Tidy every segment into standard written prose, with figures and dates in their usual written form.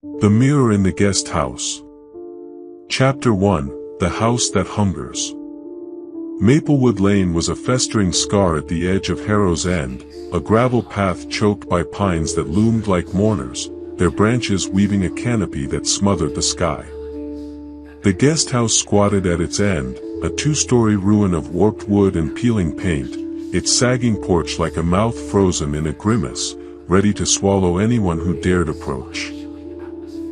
The Mirror in the Guest House. Chapter 1: The House That Hungers. Maplewood Lane was a festering scar at the edge of Harrow's End, a gravel path choked by pines that loomed like mourners, their branches weaving a canopy that smothered the sky. The guest house squatted at its end, a two-story ruin of warped wood and peeling paint, its sagging porch like a mouth frozen in a grimace, ready to swallow anyone who dared approach.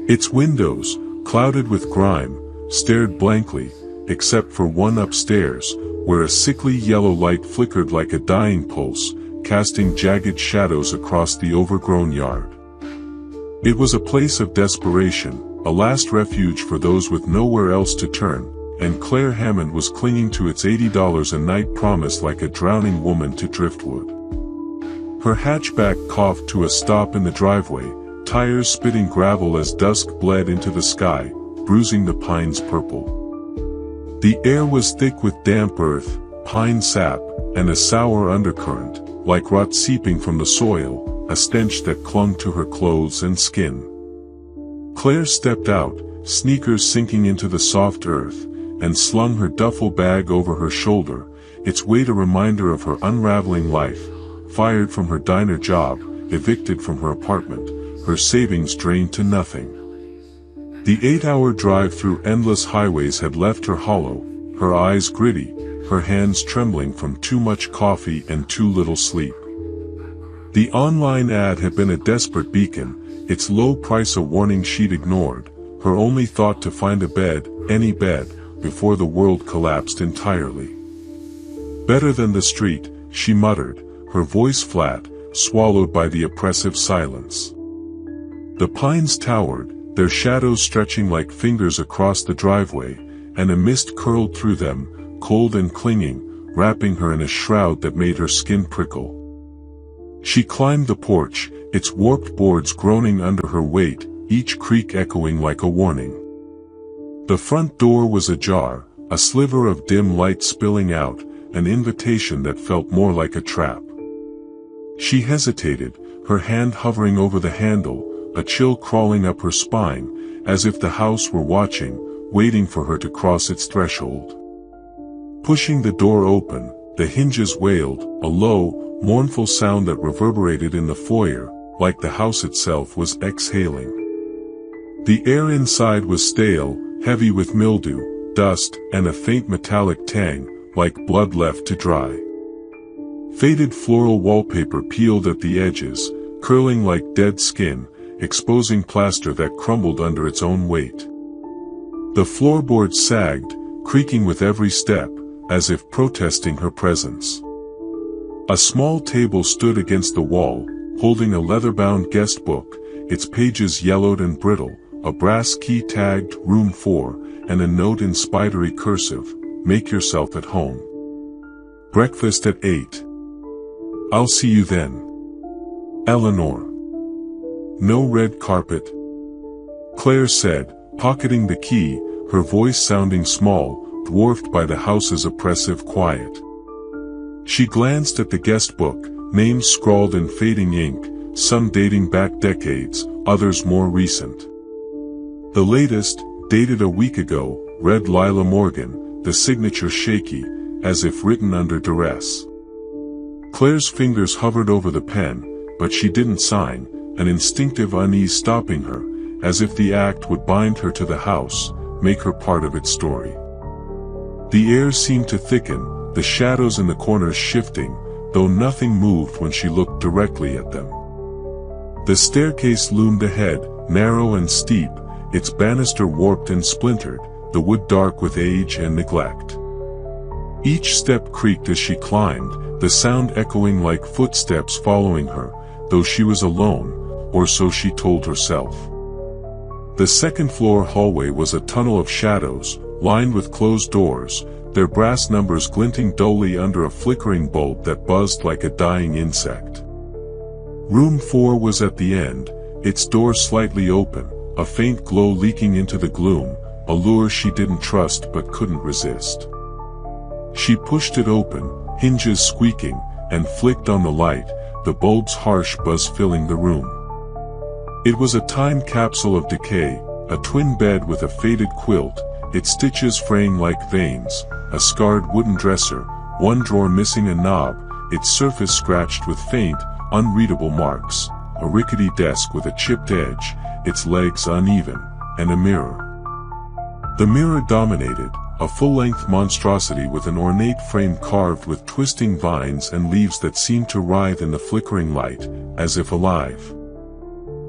Its windows, clouded with grime, stared blankly, except for one upstairs, where a sickly yellow light flickered like a dying pulse, casting jagged shadows across the overgrown yard. It was a place of desperation, a last refuge for those with nowhere else to turn, and Claire Hammond was clinging to its $80 a night promise like a drowning woman to driftwood. Her hatchback coughed to a stop in the driveway, tires spitting gravel as dusk bled into the sky, bruising the pines purple. The air was thick with damp earth, pine sap, and a sour undercurrent, like rot seeping from the soil, a stench that clung to her clothes and skin. Claire stepped out, sneakers sinking into the soft earth, and slung her duffel bag over her shoulder, its weight a reminder of her unraveling life, fired from her diner job, evicted from her apartment, her savings drained to nothing. The 8-hour drive through endless highways had left her hollow, her eyes gritty, her hands trembling from too much coffee and too little sleep. The online ad had been a desperate beacon, its low price a warning she'd ignored, her only thought to find a bed, any bed, before the world collapsed entirely. Better than the street, she muttered, her voice flat, swallowed by the oppressive silence. The pines towered, their shadows stretching like fingers across the driveway, and a mist curled through them, cold and clinging, wrapping her in a shroud that made her skin prickle. She climbed the porch, its warped boards groaning under her weight, each creak echoing like a warning. The front door was ajar, a sliver of dim light spilling out, an invitation that felt more like a trap. She hesitated, her hand hovering over the handle, a chill crawling up her spine, as if the house were watching, waiting for her to cross its threshold. Pushing the door open, the hinges wailed, a low, mournful sound that reverberated in the foyer, like the house itself was exhaling. The air inside was stale, heavy with mildew, dust, and a faint metallic tang, like blood left to dry. Faded floral wallpaper peeled at the edges, curling like dead skin, exposing plaster that crumbled under its own weight. The floorboards sagged, creaking with every step, as if protesting her presence. A small table stood against the wall, holding a leather-bound guest book, its pages yellowed and brittle, a brass key tagged Room 4, and a note in spidery cursive, "Make yourself at home. Breakfast at 8. I'll see you then. Eleanor." "No red carpet," Claire said, pocketing the key, her voice sounding small, dwarfed by the house's oppressive quiet. She glanced at the guest book, names scrawled in fading ink, some dating back decades, others more recent. The latest, dated a week ago, read Lila Morgan, the signature shaky, as if written under duress. Claire's fingers hovered over the pen, but she didn't sign, an instinctive unease stopping her, as if the act would bind her to the house, make her part of its story. The air seemed to thicken, the shadows in the corners shifting, though nothing moved when she looked directly at them. The staircase loomed ahead, narrow and steep, its banister warped and splintered, the wood dark with age and neglect. Each step creaked as she climbed, the sound echoing like footsteps following her, though she was alone, or so she told herself. The second-floor hallway was a tunnel of shadows, lined with closed doors, their brass numbers glinting dully under a flickering bulb that buzzed like a dying insect. Room 4 was at the end, its door slightly open, a faint glow leaking into the gloom, a lure she didn't trust but couldn't resist. She pushed it open, hinges squeaking, and flicked on the light, the bulb's harsh buzz filling the room. It was a time capsule of decay, a twin bed with a faded quilt, its stitches fraying like veins, a scarred wooden dresser, one drawer missing a knob, its surface scratched with faint, unreadable marks, a rickety desk with a chipped edge, its legs uneven, and a mirror. The mirror dominated, a full-length monstrosity with an ornate frame carved with twisting vines and leaves that seemed to writhe in the flickering light, as if alive.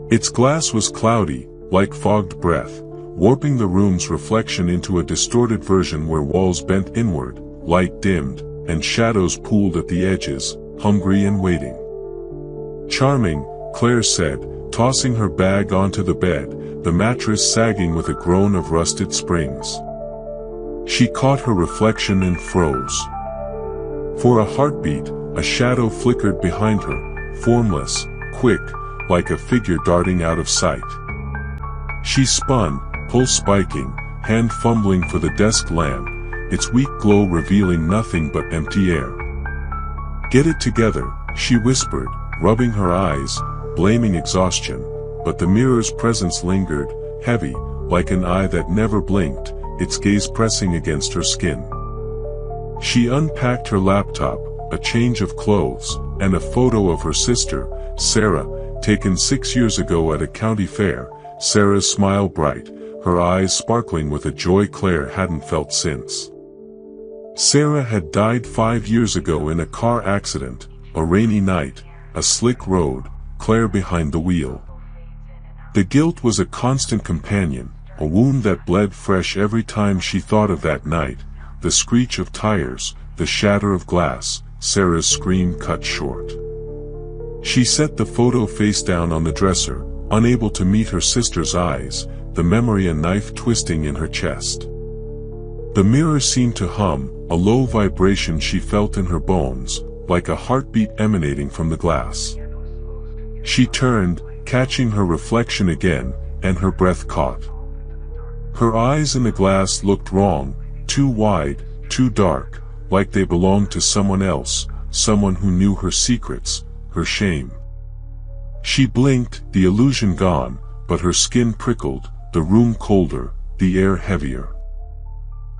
Its glass was cloudy, like fogged breath, warping the room's reflection into a distorted version where walls bent inward, light dimmed, and shadows pooled at the edges, hungry and waiting. "Charming," Claire said, tossing her bag onto the bed, the mattress sagging with a groan of rusted springs. She caught her reflection and froze. For a heartbeat, a shadow flickered behind her, formless, quick, like a figure darting out of sight. She spun, pulse spiking, hand fumbling for the desk lamp, its weak glow revealing nothing but empty air. "Get it together," she whispered, rubbing her eyes, blaming exhaustion, but the mirror's presence lingered, heavy, like an eye that never blinked, its gaze pressing against her skin. She unpacked her laptop, a change of clothes, and a photo of her sister, Sarah, taken 6 years ago at a county fair, Sarah's smile bright, her eyes sparkling with a joy Claire hadn't felt since. Sarah had died 5 years ago in a car accident, a rainy night, a slick road, Claire behind the wheel. The guilt was a constant companion, a wound that bled fresh every time she thought of that night, the screech of tires, the shatter of glass, Sarah's scream cut short. She set the photo face down on the dresser, unable to meet her sister's eyes, the memory a knife twisting in her chest. The mirror seemed to hum, a low vibration she felt in her bones, like a heartbeat emanating from the glass. She turned, catching her reflection again, and her breath caught. Her eyes in the glass looked wrong, too wide, too dark, like they belonged to someone else, someone who knew her secrets, her shame. She blinked, the illusion gone, but her skin prickled, the room colder, the air heavier.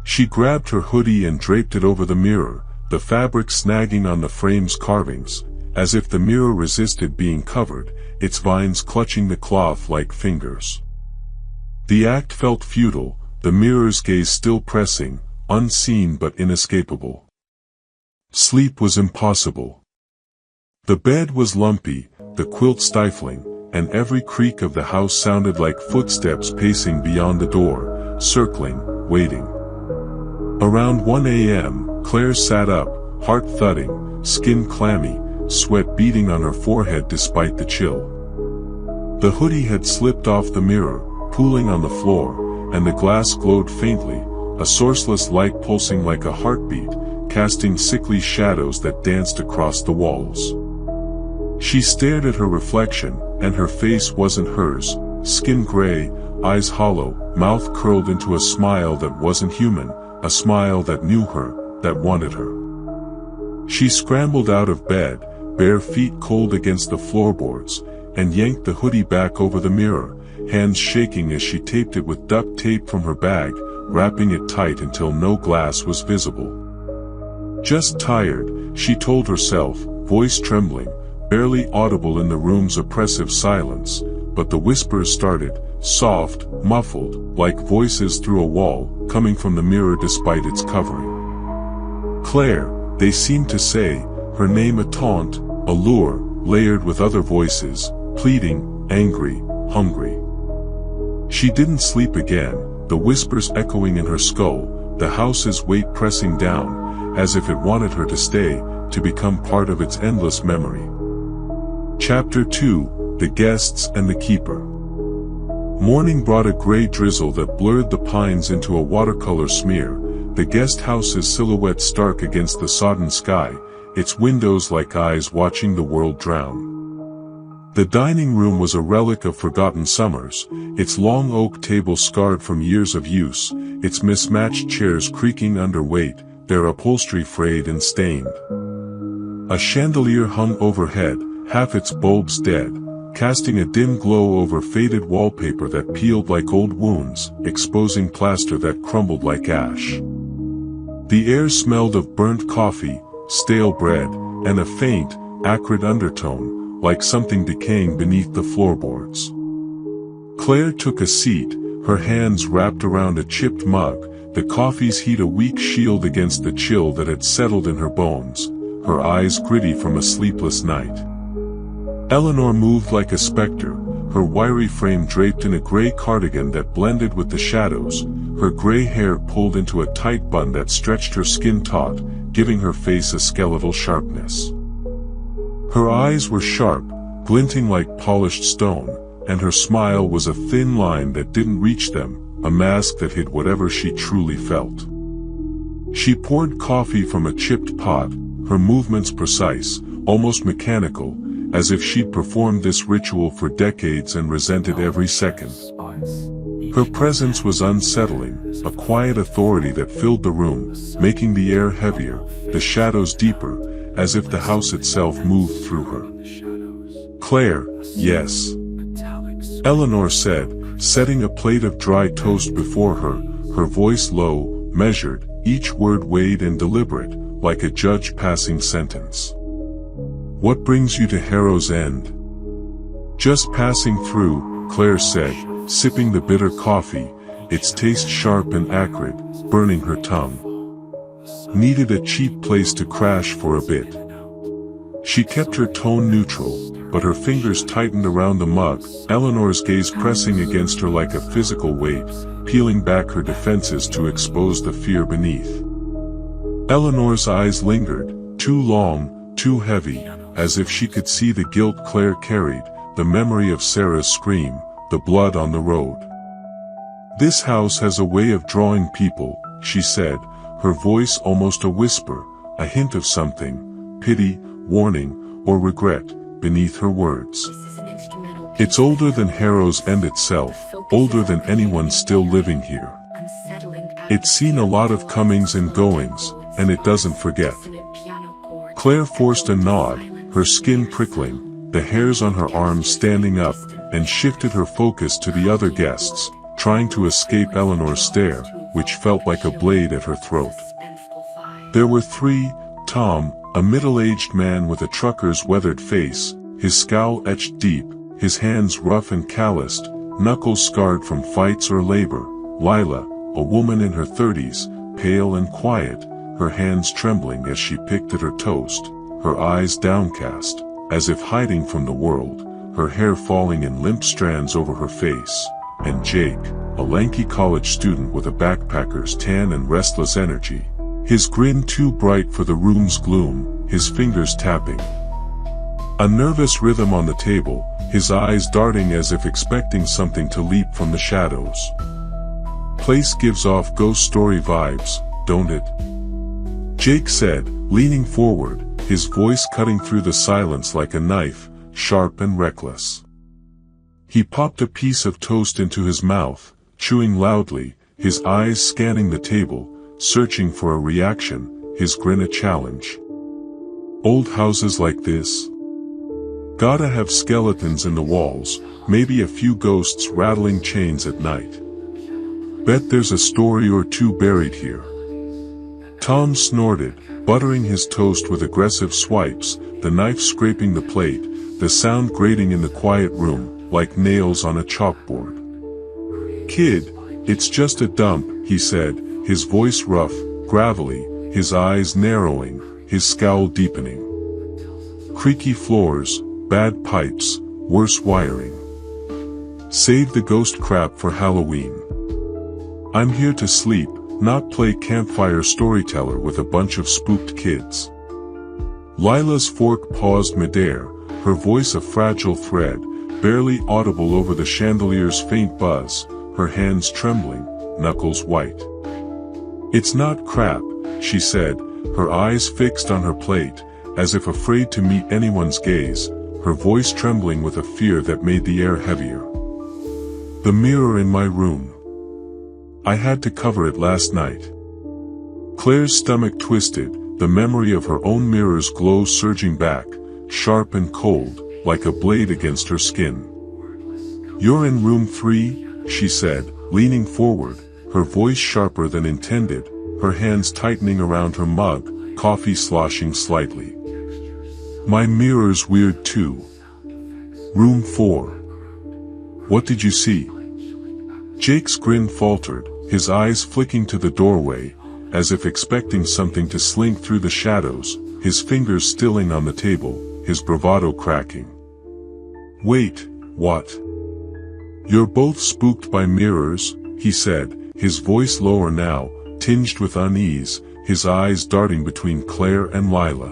She grabbed her hoodie and draped it over the mirror, the fabric snagging on the frame's carvings, as if the mirror resisted being covered, its vines clutching the cloth like fingers. The act felt futile, the mirror's gaze still pressing, unseen but inescapable. Sleep was impossible. The bed was lumpy, the quilt stifling, and every creak of the house sounded like footsteps pacing beyond the door, circling, waiting. Around 1 a.m., Claire sat up, heart thudding, skin clammy, sweat beading on her forehead despite the chill. The hoodie had slipped off the mirror, pooling on the floor, and the glass glowed faintly, a sourceless light pulsing like a heartbeat, casting sickly shadows that danced across the walls. She stared at her reflection, and her face wasn't hers, skin gray, eyes hollow, mouth curled into a smile that wasn't human, a smile that knew her, that wanted her. She scrambled out of bed, bare feet cold against the floorboards, and yanked the hoodie back over the mirror, hands shaking as she taped it with duct tape from her bag, wrapping it tight until no glass was visible. Just tired, she told herself, voice trembling, barely audible in the room's oppressive silence, but the whispers started, soft, muffled, like voices through a wall, coming from the mirror despite its covering. Claire, they seemed to say, her name a taunt, a lure, layered with other voices, pleading, angry, hungry. She didn't sleep again, the whispers echoing in her skull, the house's weight pressing down, as if it wanted her to stay, to become part of its endless memory. Chapter 2, The Guests and the Keeper. Morning brought a gray drizzle that blurred the pines into a watercolor smear, the guest house's silhouette stark against the sodden sky, its windows like eyes watching the world drown. The dining room was a relic of forgotten summers, its long oak table scarred from years of use, its mismatched chairs creaking under weight, their upholstery frayed and stained. A chandelier hung overhead, half its bulbs dead, casting a dim glow over faded wallpaper that peeled like old wounds, exposing plaster that crumbled like ash. The air smelled of burnt coffee, stale bread, and a faint, acrid undertone, like something decaying beneath the floorboards. Claire took a seat, her hands wrapped around a chipped mug, the coffee's heat a weak shield against the chill that had settled in her bones, her eyes gritty from a sleepless night. Eleanor moved like a specter, her wiry frame draped in a gray cardigan that blended with the shadows, her gray hair pulled into a tight bun that stretched her skin taut, giving her face a skeletal sharpness. Her eyes were sharp, glinting like polished stone, and her smile was a thin line that didn't reach them, a mask that hid whatever she truly felt. She poured coffee from a chipped pot, her movements precise, almost mechanical, as if she'd performed this ritual for decades and resented every second. Her presence was unsettling, a quiet authority that filled the room, making the air heavier, the shadows deeper, as if the house itself moved through her. "Claire, yes," Eleanor said, setting a plate of dry toast before her, her voice low, measured, each word weighed and deliberate, like a judge passing sentence. "What brings you to Harrow's End?" "Just passing through," Claire said, sipping the bitter coffee, its taste sharp and acrid, burning her tongue. "Needed a cheap place to crash for a bit." She kept her tone neutral, but her fingers tightened around the mug, Eleanor's gaze pressing against her like a physical weight, peeling back her defenses to expose the fear beneath. Eleanor's eyes lingered, too long, too heavy, as if she could see the guilt Claire carried, the memory of Sarah's scream, the blood on the road. "This house has a way of drawing people," she said, her voice almost a whisper, a hint of something, pity, warning, or regret, beneath her words. "It's older than Harrow's End itself, older than anyone still living here. It's seen a lot of comings and goings, and it doesn't forget." Claire forced a nod, her skin prickling, the hairs on her arms standing up, and shifted her focus to the other guests, trying to escape Eleanor's stare, which felt like a blade at her throat. There were three: Tom, a middle-aged man with a trucker's weathered face, his scowl etched deep, his hands rough and calloused, knuckles scarred from fights or labor; Lila, a woman in her 30s, pale and quiet, her hands trembling as she picked at her toast, her eyes downcast, as if hiding from the world, her hair falling in limp strands over her face; and Jake, a lanky college student with a backpacker's tan and restless energy, his grin too bright for the room's gloom, his fingers tapping a nervous rhythm on the table, his eyes darting as if expecting something to leap from the shadows. "Place gives off ghost story vibes, don't it?" Jake said, leaning forward, his voice cutting through the silence like a knife, sharp and reckless. He popped a piece of toast into his mouth, chewing loudly, his eyes scanning the table, searching for a reaction, his grin a challenge. "Old houses like this? Gotta have skeletons in the walls, maybe a few ghosts rattling chains at night. Bet there's a story or two buried here." Tom snorted, buttering his toast with aggressive swipes, the knife scraping the plate, the sound grating in the quiet room, like nails on a chalkboard. "Kid, it's just a dump," he said, his voice rough, gravelly, his eyes narrowing, his scowl deepening. "Creaky floors, bad pipes, worse wiring. Save the ghost crap for Halloween. I'm here to sleep, not play campfire storyteller with a bunch of spooked kids." Lila's fork paused midair, her voice a fragile thread, barely audible over the chandelier's faint buzz, her hands trembling, knuckles white. "It's not crap," she said, her eyes fixed on her plate, as if afraid to meet anyone's gaze, her voice trembling with a fear that made the air heavier. "The mirror in my room. I had to cover it last night." Claire's stomach twisted, the memory of her own mirror's glow surging back, sharp and cold, like a blade against her skin. "You're in room 3, she said, leaning forward, her voice sharper than intended, her hands tightening around her mug, coffee sloshing slightly. "My mirror's weird too. Room 4. What did you see?" Jake's grin faltered, his eyes flicking to the doorway, as if expecting something to slink through the shadows, his fingers stilling on the table, his bravado cracking. "Wait, what?" "You're both spooked by mirrors," he said, his voice lower now, tinged with unease, his eyes darting between Claire and Lila.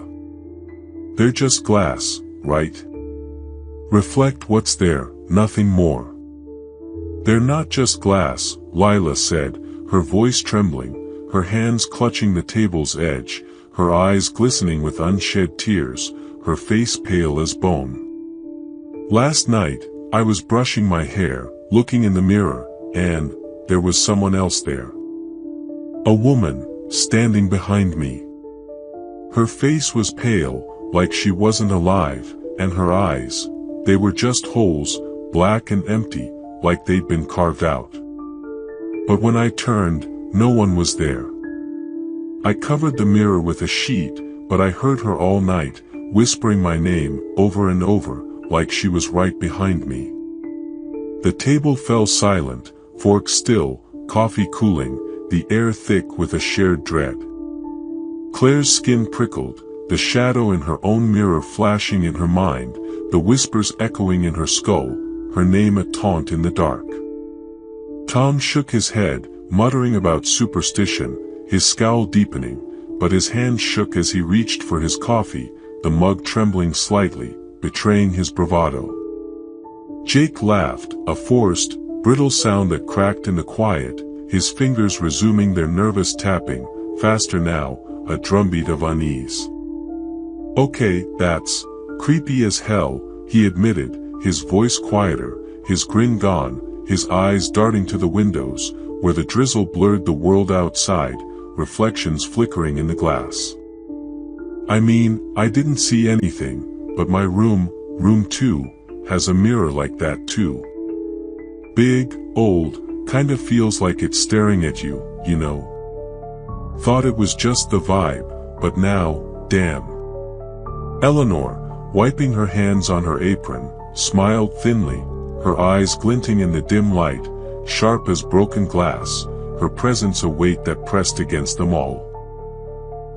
"They're just glass, right? Reflect what's there, nothing more." "They're not just glass," Lila said, her voice trembling, her hands clutching the table's edge, her eyes glistening with unshed tears, her face pale as bone. "Last night, I was brushing my hair, looking in the mirror, and there was someone else there. A woman, standing behind me. Her face was pale, like she wasn't alive, and her eyes, they were just holes, black and empty, like they'd been carved out. But when I turned, no one was there. I covered the mirror with a sheet, but I heard her all night, whispering my name, over and over, like she was right behind me." The table fell silent, fork still, coffee cooling, the air thick with a shared dread. Claire's skin prickled, the shadow in her own mirror flashing in her mind, the whispers echoing in her skull, her name a taunt in the dark. Tom shook his head, muttering about superstition, his scowl deepening, but his hand shook as he reached for his coffee, the mug trembling slightly, betraying his bravado. Jake laughed, a forced, brittle sound that cracked in the quiet, his fingers resuming their nervous tapping, faster now, a drumbeat of unease. "Okay, that's creepy as hell," he admitted, his voice quieter, his grin gone, his eyes darting to the windows, where the drizzle blurred the world outside, reflections flickering in the glass. "I mean, I didn't see anything, but my room 2, has a mirror like that too. Big, old, kinda feels like it's staring at you, you know. Thought it was just the vibe, but now, damn." Eleanor, wiping her hands on her apron, smiled thinly, her eyes glinting in the dim light, sharp as broken glass, her presence a weight that pressed against them all.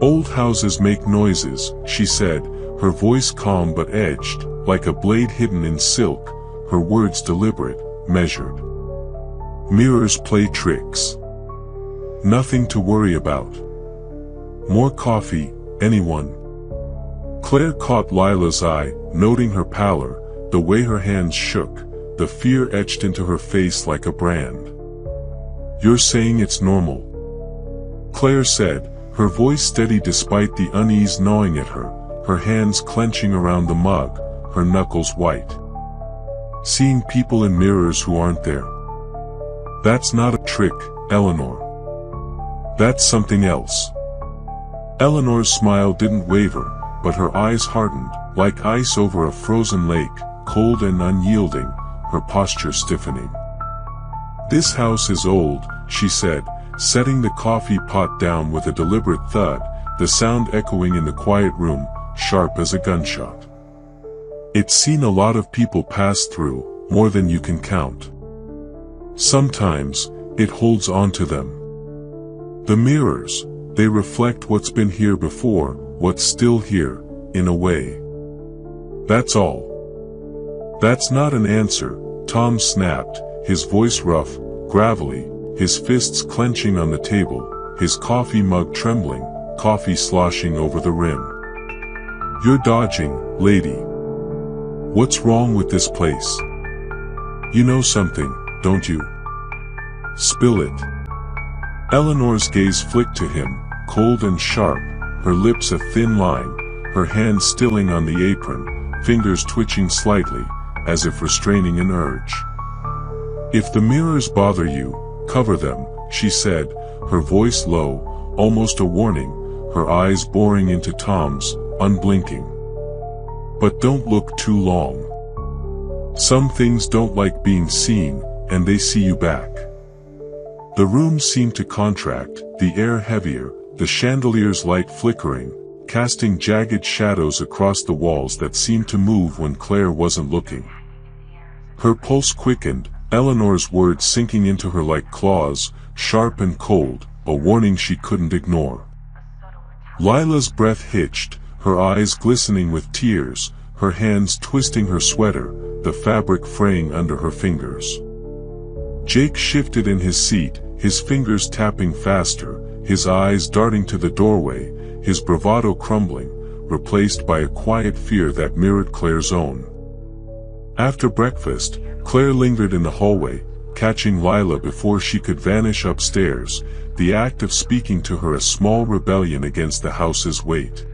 "Old houses make noises," she said, her voice calm but edged, like a blade hidden in silk, her words deliberate, measured. "Mirrors play tricks. Nothing to worry about. More coffee, anyone?" Claire caught Lila's eye, noting her pallor, the way her hands shook, the fear etched into her face like a brand. "You're saying it's normal?" Claire said, her voice steady despite the unease gnawing at her hands clenching around the mug, her knuckles white. "Seeing people in mirrors who aren't there. That's not a trick, Eleanor. That's something else." Eleanor's smile didn't waver, but her eyes hardened, like ice over a frozen lake, cold and unyielding, her posture stiffening. "This house is old," she said, setting the coffee pot down with a deliberate thud, the sound echoing in the quiet room, sharp as a gunshot. "It's seen a lot of people pass through, more than you can count. Sometimes, it holds on to them. The mirrors, they reflect what's been here before, what's still here, in a way. That's all." "That's not an answer," Tom snapped, his voice rough, gravelly, his fists clenching on the table, his coffee mug trembling, coffee sloshing over the rim. "You're dodging, lady. What's wrong with this place? You know something, don't you? Spill it." Eleanor's gaze flicked to him, cold and sharp, her lips a thin line, her hand stilling on the apron, fingers twitching slightly, as if restraining an urge. "If the mirrors bother you, cover them," she said, her voice low, almost a warning, her eyes boring into Tom's, unblinking. "But don't look too long." Some things don't like being seen, and they see you back. The room seemed to contract, the air heavier, the chandelier's light flickering, casting jagged shadows across the walls that seemed to move when Claire wasn't looking. Her pulse quickened, Eleanor's words sinking into her like claws, sharp and cold, a warning she couldn't ignore. Lila's breath hitched, her eyes glistening with tears, her hands twisting her sweater, the fabric fraying under her fingers. Jake shifted in his seat, his fingers tapping faster, his eyes darting to the doorway, his bravado crumbling, replaced by a quiet fear that mirrored Claire's own. After breakfast, Claire lingered in the hallway, catching Lila before she could vanish upstairs, the act of speaking to her a small rebellion against the house's weight.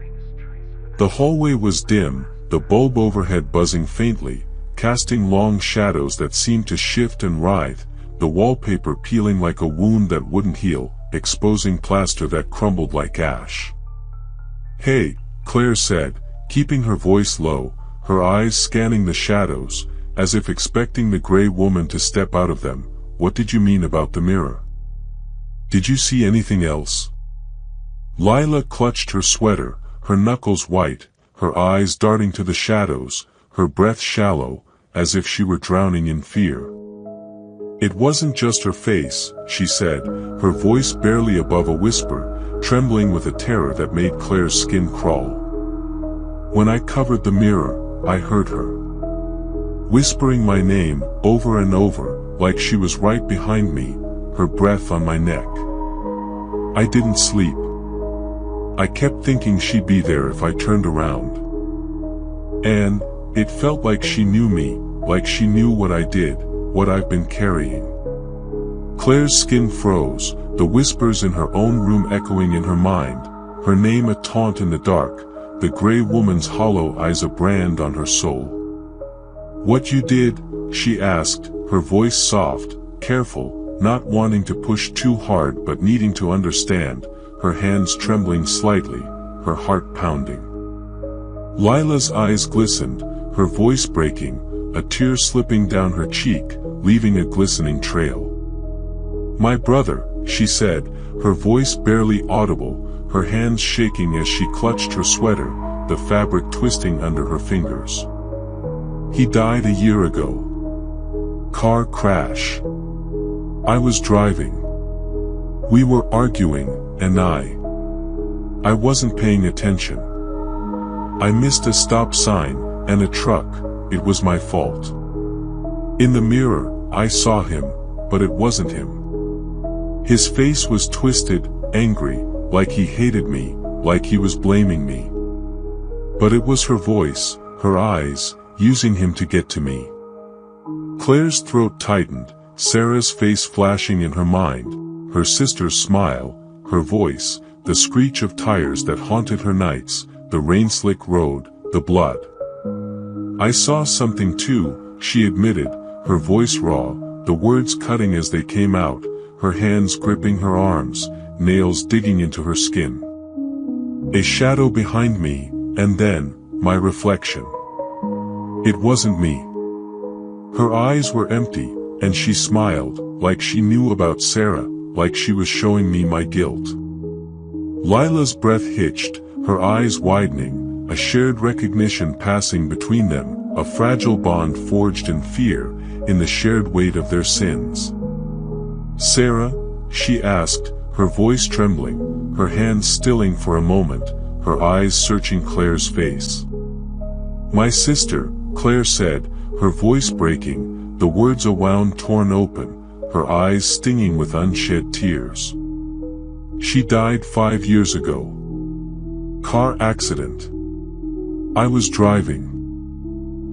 The hallway was dim, the bulb overhead buzzing faintly, casting long shadows that seemed to shift and writhe, the wallpaper peeling like a wound that wouldn't heal, exposing plaster that crumbled like ash. "Hey," Claire said, keeping her voice low, her eyes scanning the shadows, as if expecting the gray woman to step out of them. "What did you mean about the mirror? Did you see anything else?" Lila clutched her sweater, her knuckles white, her eyes darting to the shadows, her breath shallow, as if she were drowning in fear. "It wasn't just her face," she said, her voice barely above a whisper, trembling with a terror that made Claire's skin crawl. "When I covered the mirror, I heard her whispering my name over and over, like she was right behind me, her breath on my neck. I didn't sleep. I kept thinking she'd be there if I turned around. And it felt like she knew me, like she knew what I did, what I've been carrying." Claire's skin froze, the whispers in her own room echoing in her mind, her name a taunt in the dark, the gray woman's hollow eyes a brand on her soul. "What you did?" she asked, her voice soft, careful, not wanting to push too hard but needing to understand, her hands trembling slightly, her heart pounding. Lila's eyes glistened, her voice breaking, a tear slipping down her cheek, leaving a glistening trail. "My brother," she said, her voice barely audible, her hands shaking as she clutched her sweater, the fabric twisting under her fingers. "He died a year ago. Car crash. I was driving. We were arguing, and I wasn't paying attention. I missed a stop sign, and a truck. It was my fault. In the mirror, I saw him, but it wasn't him. His face was twisted, angry, like he hated me, like he was blaming me. But it was her voice, her eyes, using him to get to me." Claire's throat tightened, Sarah's face flashing in her mind, her sister's smile, her voice, the screech of tires that haunted her nights, the rain-slick road, the blood. "I saw something too," she admitted, her voice raw, the words cutting as they came out, her hands gripping her arms, nails digging into her skin. "A shadow behind me, and then, my reflection. It wasn't me." Her eyes were empty, and she smiled, like she knew about Sarah, like she was showing me my guilt. Lila's breath hitched, her eyes widening, a shared recognition passing between them, a fragile bond forged in fear, in the shared weight of their sins. "Sarah?" she asked, her voice trembling, her hands stilling for a moment, her eyes searching Claire's face. "My sister," Claire said, her voice breaking, the words a wound torn open, her eyes stinging with unshed tears. "She died 5 years ago. Car accident. I was driving.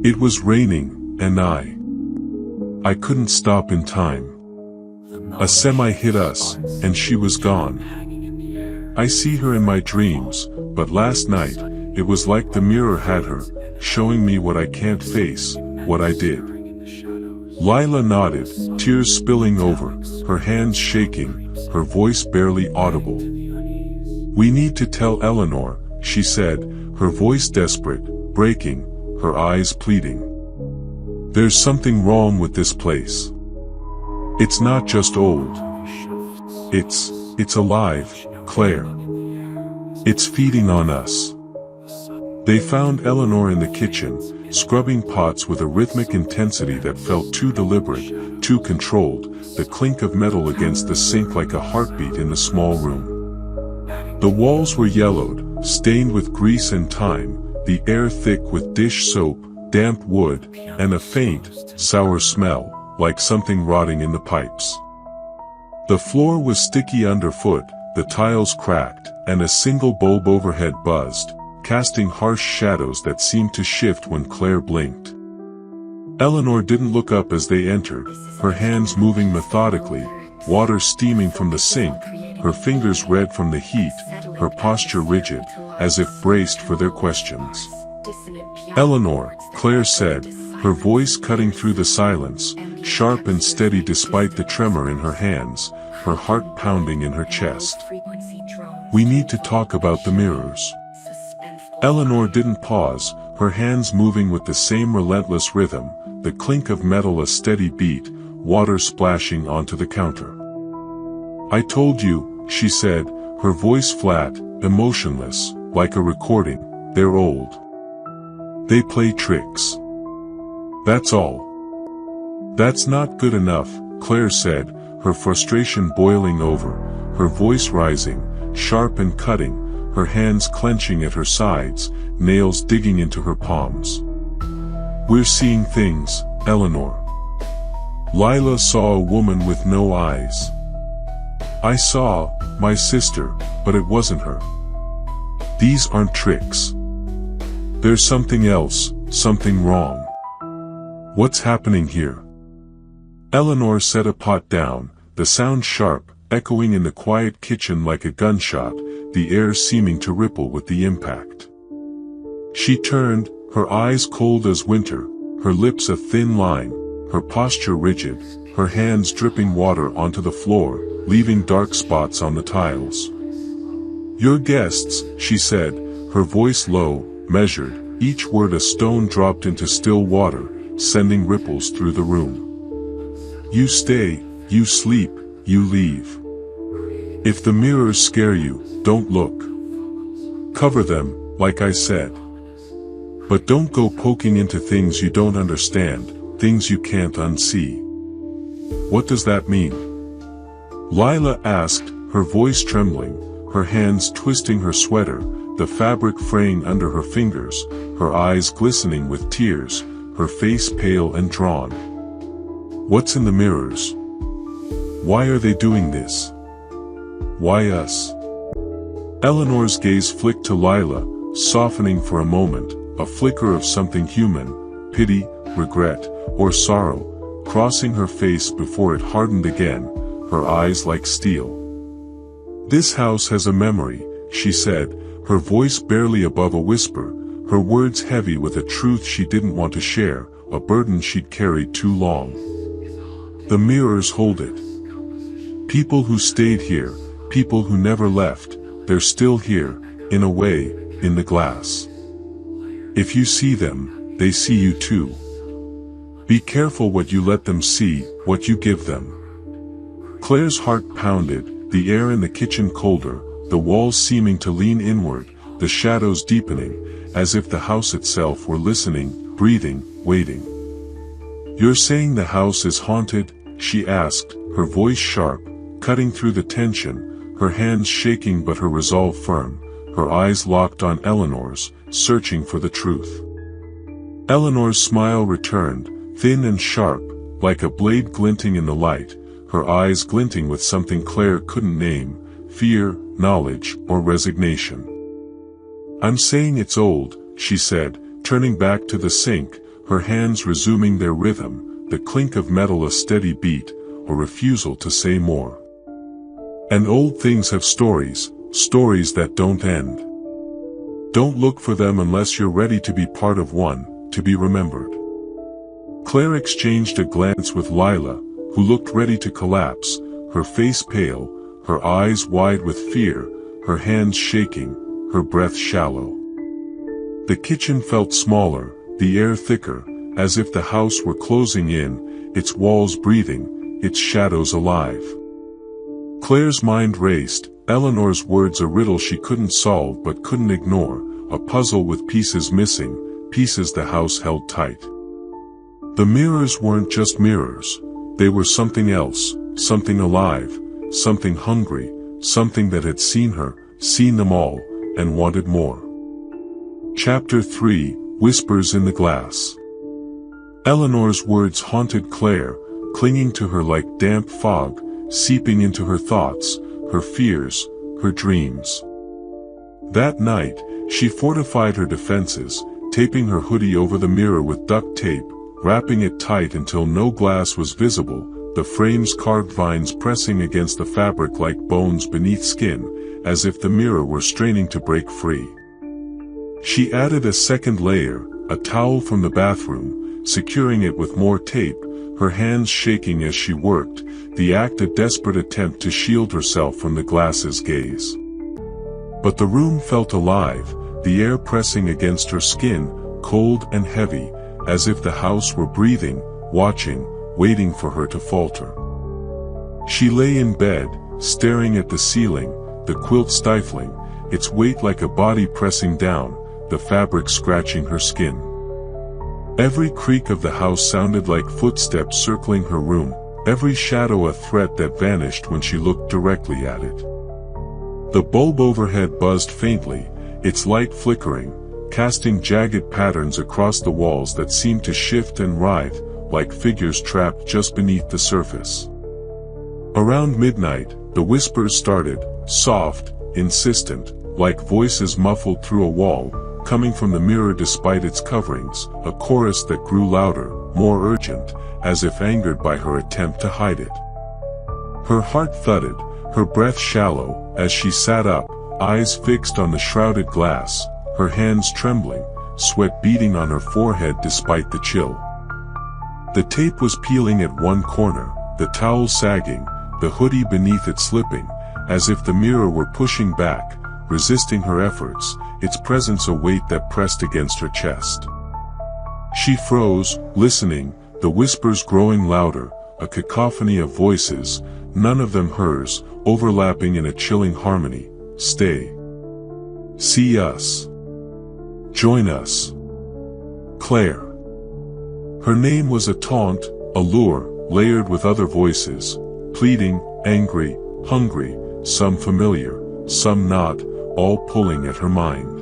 It was raining, and I couldn't stop in time. A semi hit us, and she was gone. I see her in my dreams, but last night, it was like the mirror had her, showing me what I can't face, what I did." Lila nodded, tears spilling over, her hands shaking, her voice barely audible. "We need to tell Eleanor," she said, her voice desperate, breaking, her eyes pleading. There's something wrong with this place. It's not just old. It's alive, Claire. It's feeding on us. They found Eleanor in the kitchen, scrubbing pots with a rhythmic intensity that felt too deliberate, too controlled, the clink of metal against the sink like a heartbeat in the small room. The walls were yellowed, stained with grease and time, the air thick with dish soap, damp wood, and a faint, sour smell, like something rotting in the pipes. The floor was sticky underfoot, the tiles cracked, and a single bulb overhead buzzed, casting harsh shadows that seemed to shift when Claire blinked. Eleanor didn't look up as they entered, her hands moving methodically, water steaming from the sink, her fingers red from the heat, her posture rigid, as if braced for their questions. "Eleanor," Claire said, her voice cutting through the silence, sharp and steady despite the tremor in her hands, her heart pounding in her chest. "We need to talk about the mirrors." Eleanor didn't pause, her hands moving with the same relentless rhythm, the clink of metal a steady beat, water splashing onto the counter. "I told you," she said, her voice flat, emotionless, like a recording, "they're old. They play tricks. That's all." "That's not good enough," Claire said, her frustration boiling over, her voice rising, sharp and cutting, her hands clenching at her sides, nails digging into her palms. "We're seeing things, Eleanor. Lila saw a woman with no eyes. I saw my sister, but it wasn't her. These aren't tricks. There's something else, something wrong. What's happening here?" Eleanor set a pot down, the sound sharp, echoing in the quiet kitchen like a gunshot, the air seeming to ripple with the impact. She turned, her eyes cold as winter, her lips a thin line, her posture rigid, her hands dripping water onto the floor, leaving dark spots on the tiles. "Your guests," she said, her voice low, measured, each word a stone dropped into still water, sending ripples through the room. "You stay, you sleep, you leave. If the mirrors scare you, don't look. Cover them, like I said. But don't go poking into things you don't understand, things you can't unsee." "What does that mean?" Lila asked, her voice trembling, her hands twisting her sweater, the fabric fraying under her fingers, her eyes glistening with tears, her face pale and drawn. "What's in the mirrors? Why are they doing this? Why us?" Eleanor's gaze flicked to Lila, softening for a moment, a flicker of something human, pity, regret, or sorrow, crossing her face before it hardened again, her eyes like steel. "This house has a memory," she said, her voice barely above a whisper, her words heavy with a truth she didn't want to share, a burden she'd carried too long. "The mirrors hold it. People who stayed here, people who never left, they're still here, in a way, in the glass. If you see them, they see you too. Be careful what you let them see, what you give them." Claire's heart pounded, the air in the kitchen colder, the walls seeming to lean inward, the shadows deepening, as if the house itself were listening, breathing, waiting. "You're saying the house is haunted?" she asked, her voice sharp, cutting through the tension, her hands shaking but her resolve firm, her eyes locked on Eleanor's, searching for the truth. Eleanor's smile returned, thin and sharp, like a blade glinting in the light, her eyes glinting with something Claire couldn't name, fear, knowledge, or resignation. "I'm saying it's old," she said, turning back to the sink, her hands resuming their rhythm, the clink of metal a steady beat, a refusal to say more. "And old things have stories, stories that don't end. Don't look for them unless you're ready to be part of one, to be remembered." Claire exchanged a glance with Lila, who looked ready to collapse, her face pale, her eyes wide with fear, her hands shaking, her breath shallow. The kitchen felt smaller, the air thicker, as if the house were closing in, its walls breathing, its shadows alive. Claire's mind raced, Eleanor's words a riddle she couldn't solve but couldn't ignore, a puzzle with pieces missing, pieces the house held tight. The mirrors weren't just mirrors, they were something else, something alive, something hungry, something that had seen her, seen them all, and wanted more. Chapter 3, Whispers in the Glass. Eleanor's words haunted Claire, clinging to her like damp fog, seeping into her thoughts, her fears, her dreams. That night, she fortified her defenses, taping her hoodie over the mirror with duct tape, wrapping it tight until no glass was visible, the frame's carved vines pressing against the fabric like bones beneath skin, as if the mirror were straining to break free. She added a second layer, a towel from the bathroom, securing it with more tape, her hands shaking as she worked, the act a desperate attempt to shield herself from the glass's gaze. But the room felt alive, the air pressing against her skin, cold and heavy, as if the house were breathing, watching, waiting for her to falter. She lay in bed, staring at the ceiling, the quilt stifling, its weight like a body pressing down, the fabric scratching her skin. Every creak of the house sounded like footsteps circling her room, every shadow a threat that vanished when she looked directly at it. The bulb overhead buzzed faintly, its light flickering, casting jagged patterns across the walls that seemed to shift and writhe, like figures trapped just beneath the surface. Around midnight, the whispers started, soft, insistent, like voices muffled through a wall, coming from the mirror despite its coverings, a chorus that grew louder, more urgent, as if angered by her attempt to hide it. Her heart thudded, her breath shallow, as she sat up, eyes fixed on the shrouded glass, her hands trembling, sweat beading on her forehead despite the chill. The tape was peeling at one corner, the towel sagging, the hoodie beneath it slipping, as if the mirror were pushing back, resisting her efforts, its presence a weight that pressed against her chest. She froze, listening, the whispers growing louder, a cacophony of voices, none of them hers, overlapping in a chilling harmony. Stay. See us. Join us. Claire. Her name was a taunt, a lure, layered with other voices, pleading, angry, hungry, some familiar, some not, all pulling at her mind.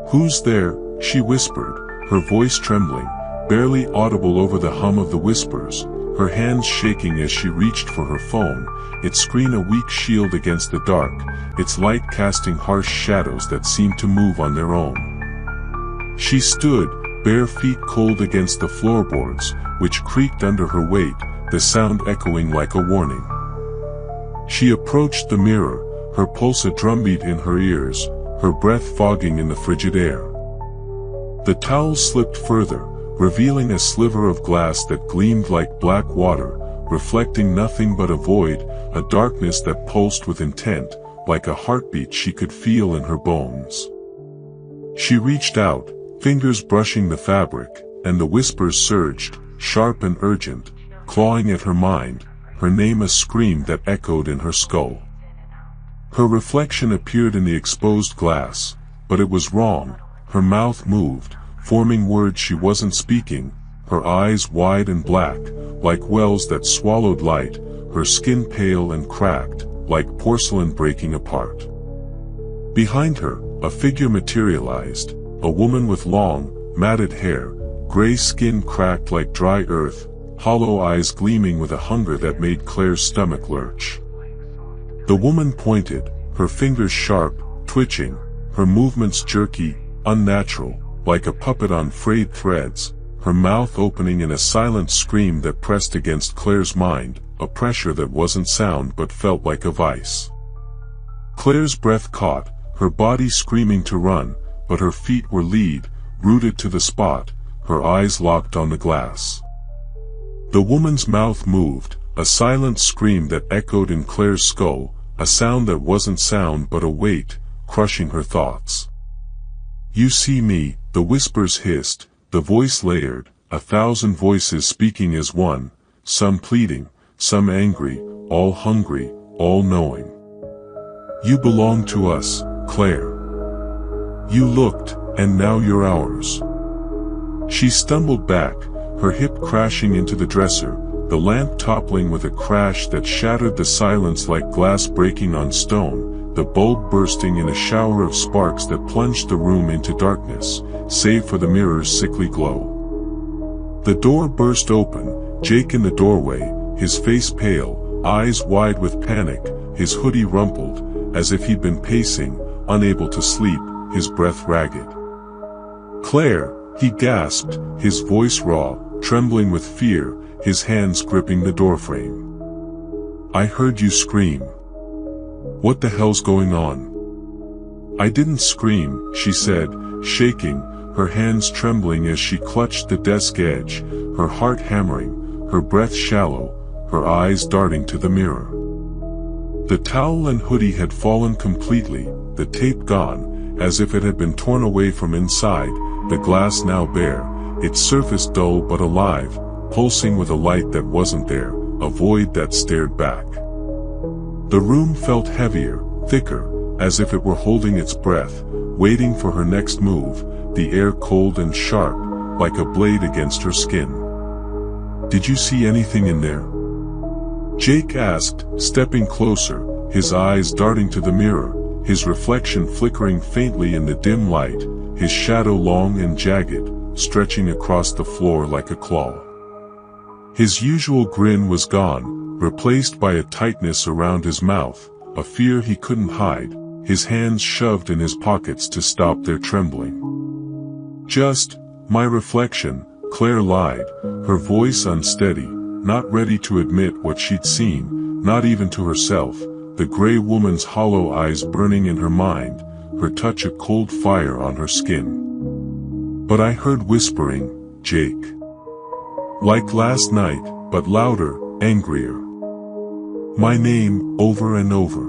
Who's there? She whispered, her voice trembling, barely audible over the hum of the whispers, her hands shaking as she reached for her phone, its screen a weak shield against the dark, its light casting harsh shadows that seemed to move on their own. She stood, bare feet cold against the floorboards, which creaked under her weight, the sound echoing like a warning. She approached the mirror, her pulse a drumbeat in her ears, her breath fogging in the frigid air. The towel slipped further, revealing a sliver of glass that gleamed like black water, reflecting nothing but a void, a darkness that pulsed with intent, like a heartbeat she could feel in her bones. She reached out, fingers brushing the fabric, and the whispers surged, sharp and urgent, clawing at her mind, her name a scream that echoed in her skull. Her reflection appeared in the exposed glass, but it was wrong, her mouth moved, forming words she wasn't speaking, her eyes wide and black, like wells that swallowed light, her skin pale and cracked, like porcelain breaking apart. Behind her, a figure materialized, a woman with long, matted hair, gray skin cracked like dry earth, hollow eyes gleaming with a hunger that made Claire's stomach lurch. The woman pointed, her fingers sharp, twitching, her movements jerky, unnatural, like a puppet on frayed threads, her mouth opening in a silent scream that pressed against Claire's mind, a pressure that wasn't sound but felt like a vice. Claire's breath caught, her body screaming to run, but her feet were lead, rooted to the spot, her eyes locked on the glass. The woman's mouth moved, a silent scream that echoed in Claire's skull, a sound that wasn't sound but a weight, crushing her thoughts. You see me, the whispers hissed, the voice layered, 1,000 voices speaking as one, some pleading, some angry, all hungry, all knowing. You belong to us, Claire. You looked, and now you're ours. She stumbled back, her hip crashing into the dresser, the lamp toppling with a crash that shattered the silence like glass breaking on stone, the bulb bursting in a shower of sparks that plunged the room into darkness, save for the mirror's sickly glow. The door burst open, Jake in the doorway, his face pale, eyes wide with panic, his hoodie rumpled, as if he'd been pacing, unable to sleep, his breath ragged. "Claire," he gasped, his voice raw, trembling with fear, his hands gripping the doorframe. "I heard you scream. What the hell's going on?" "I didn't scream," she said, shaking, her hands trembling as she clutched the desk edge, her heart hammering, her breath shallow, her eyes darting to the mirror. The towel and hoodie had fallen completely, the tape gone, as if it had been torn away from inside, the glass now bare, its surface dull but alive, pulsing with a light that wasn't there, a void that stared back. The room felt heavier, thicker, as if it were holding its breath, waiting for her next move, the air cold and sharp, like a blade against her skin. "Did you see anything in there?" Jake asked, stepping closer, his eyes darting to the mirror, his reflection flickering faintly in the dim light, his shadow long and jagged, stretching across the floor like a claw. His usual grin was gone, replaced by a tightness around his mouth, a fear he couldn't hide, his hands shoved in his pockets to stop their trembling. "Just my reflection," Claire lied, her voice unsteady, not ready to admit what she'd seen, not even to herself, the gray woman's hollow eyes burning in her mind, her touch a cold fire on her skin. "But I heard whispering, Jake. Like last night, but louder, angrier. My name, over and over.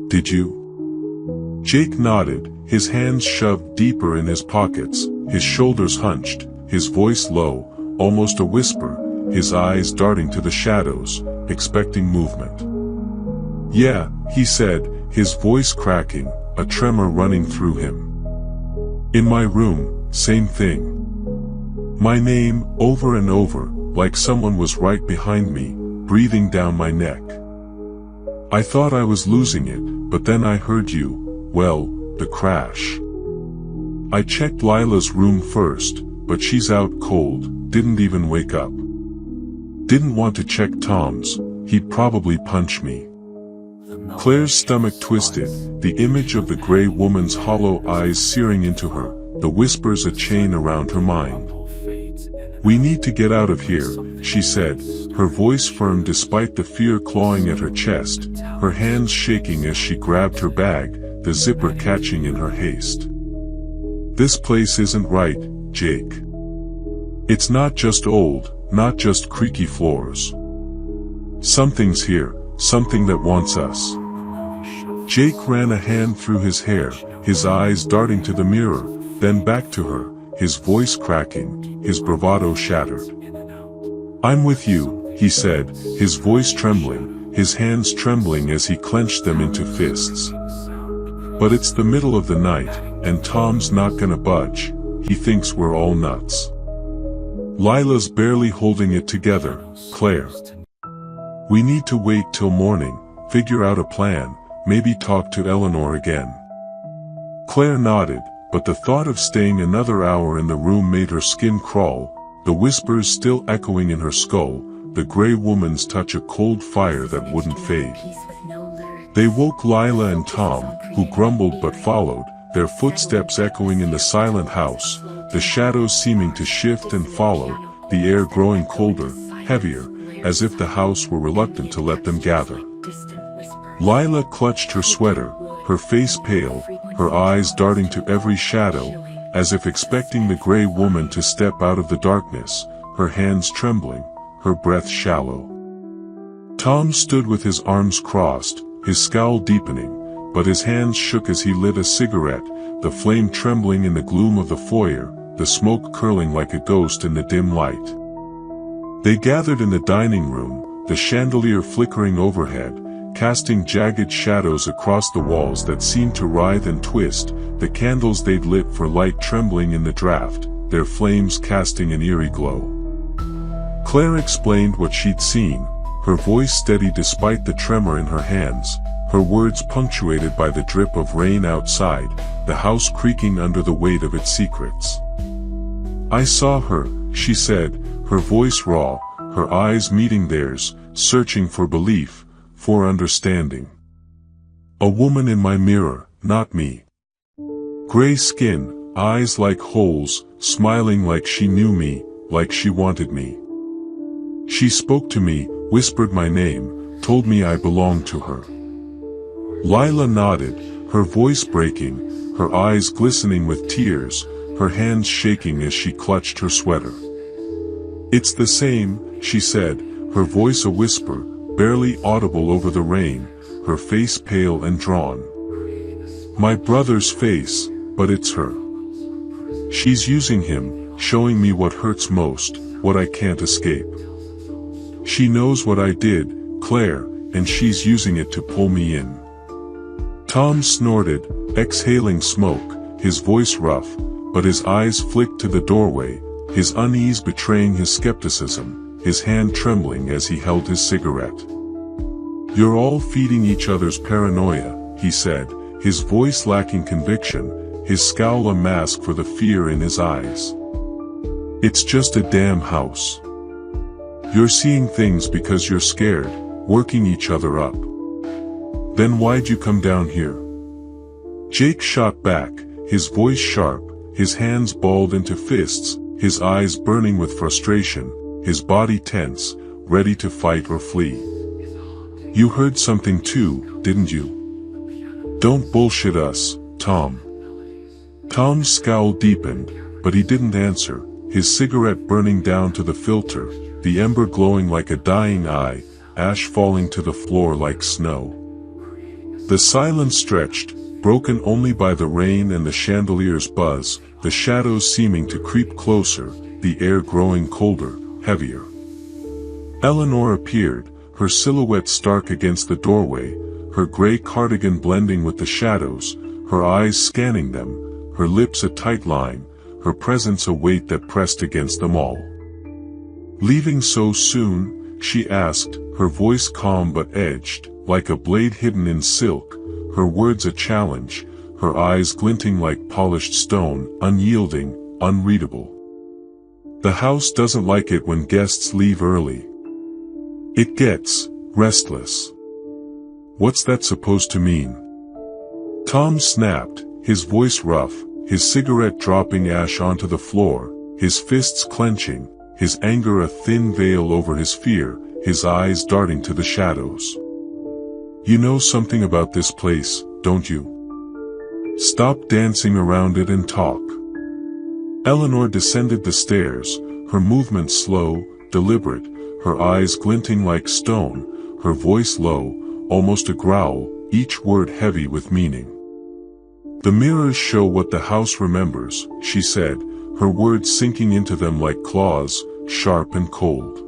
Did you?" Jake nodded, his hands shoved deeper in his pockets, his shoulders hunched, his voice low, almost a whisper, his eyes darting to the shadows, expecting movement. "Yeah," he said, his voice cracking, a tremor running through him. "In my room, same thing. My name, over and over, like someone was right behind me, breathing down my neck. I thought I was losing it, but then I heard you, well, the crash. I checked Lila's room first, but she's out cold, didn't even wake up. Didn't want to check Tom's, he'd probably punch me." Claire's stomach twisted, the image of the gray woman's hollow eyes searing into her, the whispers a chain around her mind. "We need to get out of here," she said, her voice firm despite the fear clawing at her chest, her hands shaking as she grabbed her bag, the zipper catching in her haste. "This place isn't right, Jake. It's not just old, not just creaky floors. Something's here, something that wants us." Jake ran a hand through his hair, his eyes darting to the mirror, then back to her, his voice cracking, his bravado shattered. "I'm with you," he said, his voice trembling, his hands trembling as he clenched them into fists. "But it's the middle of the night, and Tom's not gonna budge, he thinks we're all nuts. Lila's barely holding it together, Claire. We need to wait till morning, figure out a plan, maybe talk to Eleanor again." Claire nodded, but the thought of staying another hour in the room made her skin crawl, the whispers still echoing in her skull, the gray woman's touch a cold fire that wouldn't fade. They woke Lila and Tom, who grumbled but followed, their footsteps echoing in the silent house, the shadows seeming to shift and follow, the air growing colder, heavier, as if the house were reluctant to let them gather. Lila clutched her sweater, her face pale, her eyes darting to every shadow, as if expecting the gray woman to step out of the darkness, her hands trembling, her breath shallow. Tom stood with his arms crossed, his scowl deepening, but his hands shook as he lit a cigarette, the flame trembling in the gloom of the foyer, the smoke curling like a ghost in the dim light. They gathered in the dining room, the chandelier flickering overhead, casting jagged shadows across the walls that seemed to writhe and twist, the candles they'd lit for light trembling in the draught, their flames casting an eerie glow. Claire explained what she'd seen, her voice steady despite the tremor in her hands, her words punctuated by the drip of rain outside, the house creaking under the weight of its secrets. "I saw her," she said, her voice raw, her eyes meeting theirs, searching for belief, for understanding. "A woman in my mirror, not me. Gray skin, eyes like holes, smiling like she knew me, like she wanted me. She spoke to me, whispered my name, told me I belonged to her." Lila nodded, her voice breaking, her eyes glistening with tears, her hands shaking as she clutched her sweater. "It's the same," she said, her voice a whisper, barely audible over the rain, her face pale and drawn. "My brother's face, but it's her. She's using him, showing me what hurts most, what I can't escape. She knows what I did, Claire, and she's using it to pull me in." Tom snorted, exhaling smoke, his voice rough, but his eyes flicked to the doorway, his unease betraying his skepticism, his hand trembling as he held his cigarette. "You're all feeding each other's paranoia," he said, his voice lacking conviction, his scowl a mask for the fear in his eyes. "It's just a damn house. You're seeing things because you're scared, working each other up. Then why'd you come down here?" Jake shot back, his voice sharp, his hands balled into fists, his eyes burning with frustration, his body tense, ready to fight or flee. "You heard something too, didn't you? Don't bullshit us, Tom." Tom's scowl deepened, but he didn't answer, his cigarette burning down to the filter, the ember glowing like a dying eye, ash falling to the floor like snow. The silence stretched, broken only by the rain and the chandelier's buzz, the shadows seeming to creep closer, the air growing colder, heavier. Eleanor appeared, her silhouette stark against the doorway, her gray cardigan blending with the shadows, her eyes scanning them, her lips a tight line, her presence a weight that pressed against them all. "Leaving so soon?" she asked, her voice calm but edged, like a blade hidden in silk, her words a challenge, her eyes glinting like polished stone, unyielding, unreadable. "The house doesn't like it when guests leave early. It gets restless." "What's that supposed to mean?" Tom snapped, his voice rough, his cigarette dropping ash onto the floor, his fists clenching, his anger a thin veil over his fear, his eyes darting to the shadows. "You know something about this place, don't you? Stop dancing around it and talk." Eleanor descended the stairs, her movements slow, deliberate, her eyes glinting like stone, her voice low, almost a growl, each word heavy with meaning. "The mirrors show what the house remembers," she said, her words sinking into them like claws, sharp and cold.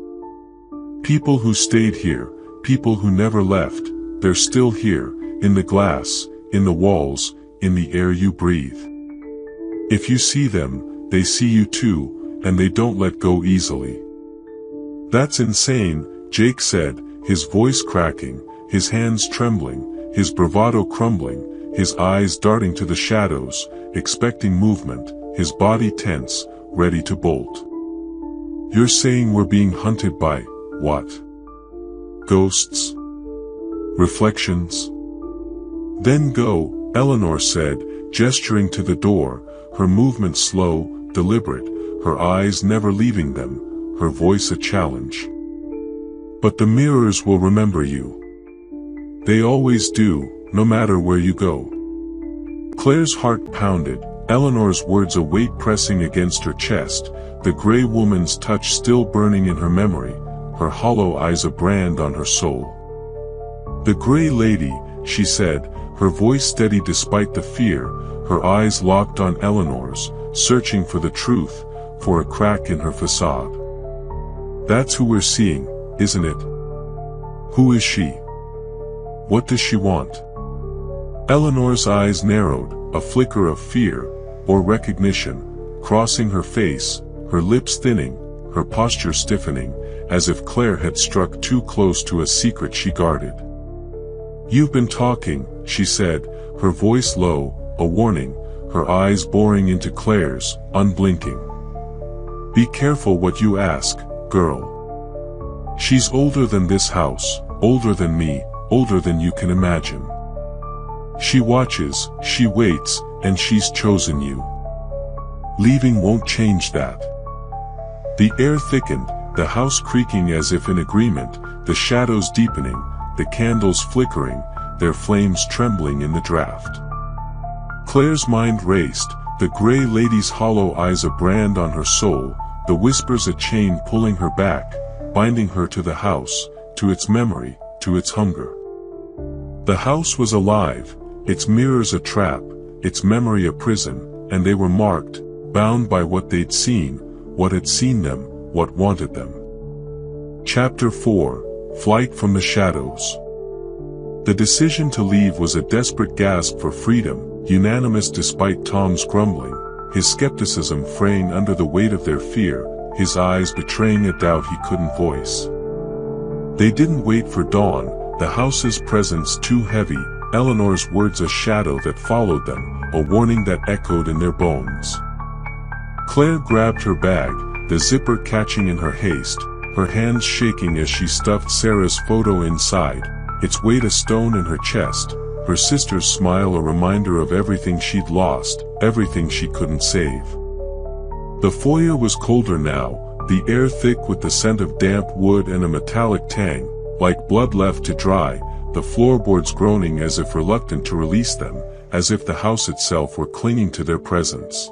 "People who stayed here, people who never left, they're still here, in the glass, in the walls, in the air you breathe. If you see them, they see you too, and they don't let go easily." "That's insane," Jake said, his voice cracking, his hands trembling, his bravado crumbling, his eyes darting to the shadows, expecting movement, his body tense, ready to bolt. "You're saying we're being hunted by, what? Ghosts? Reflections?" "Then go," Eleanor said, gesturing to the door, her movement slow, deliberate, her eyes never leaving them, her voice a challenge. "But the mirrors will remember you. They always do, no matter where you go." Claire's heart pounded, Eleanor's words a weight pressing against her chest, the gray woman's touch still burning in her memory, her hollow eyes a brand on her soul. "The gray lady," she said, her voice steady despite the fear, her eyes locked on Eleanor's, searching for the truth, for a crack in her facade. That's who we're seeing, isn't it? Who is she? What does she want? Eleanor's eyes narrowed, a flicker of fear, or recognition, crossing her face, her lips thinning, her posture stiffening, as if Claire had struck too close to a secret she guarded. "You've been talking," she said, her voice low, a warning, her eyes boring into Claire's, unblinking. "Be careful what you ask, girl. She's older than this house, older than me, older than you can imagine. She watches, she waits, and she's chosen you. Leaving won't change that." The air thickened, the house creaking as if in agreement, the shadows deepening, the candles flickering, their flames trembling in the draft. Claire's mind raced, the gray lady's hollow eyes a brand on her soul, the whispers a chain pulling her back, binding her to the house, to its memory, to its hunger. The house was alive, its mirrors a trap, its memory a prison, and they were marked, bound by what they'd seen, what had seen them, what wanted them. Chapter 4: Flight from the Shadows. The decision to leave was a desperate gasp for freedom, unanimous despite Tom's grumbling, his skepticism fraying under the weight of their fear, his eyes betraying a doubt he couldn't voice. They didn't wait for dawn, the house's presence too heavy, Eleanor's words a shadow that followed them, a warning that echoed in their bones. Claire grabbed her bag, the zipper catching in her haste, her hands shaking as she stuffed Sarah's photo inside, its weight a stone in her chest, her sister's smile a reminder of everything she'd lost, everything she couldn't save. The foyer was colder now, the air thick with the scent of damp wood and a metallic tang, like blood left to dry, the floorboards groaning as if reluctant to release them, as if the house itself were clinging to their presence.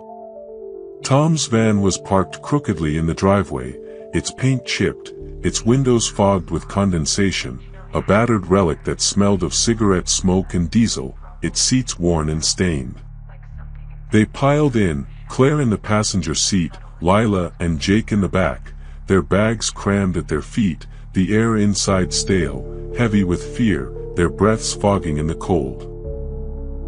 Tom's van was parked crookedly in the driveway, its paint chipped, its windows fogged with condensation, a battered relic that smelled of cigarette smoke and diesel, its seats worn and stained. They piled in, Claire in the passenger seat, Lila and Jake in the back, their bags crammed at their feet, the air inside stale, heavy with fear, their breaths fogging in the cold.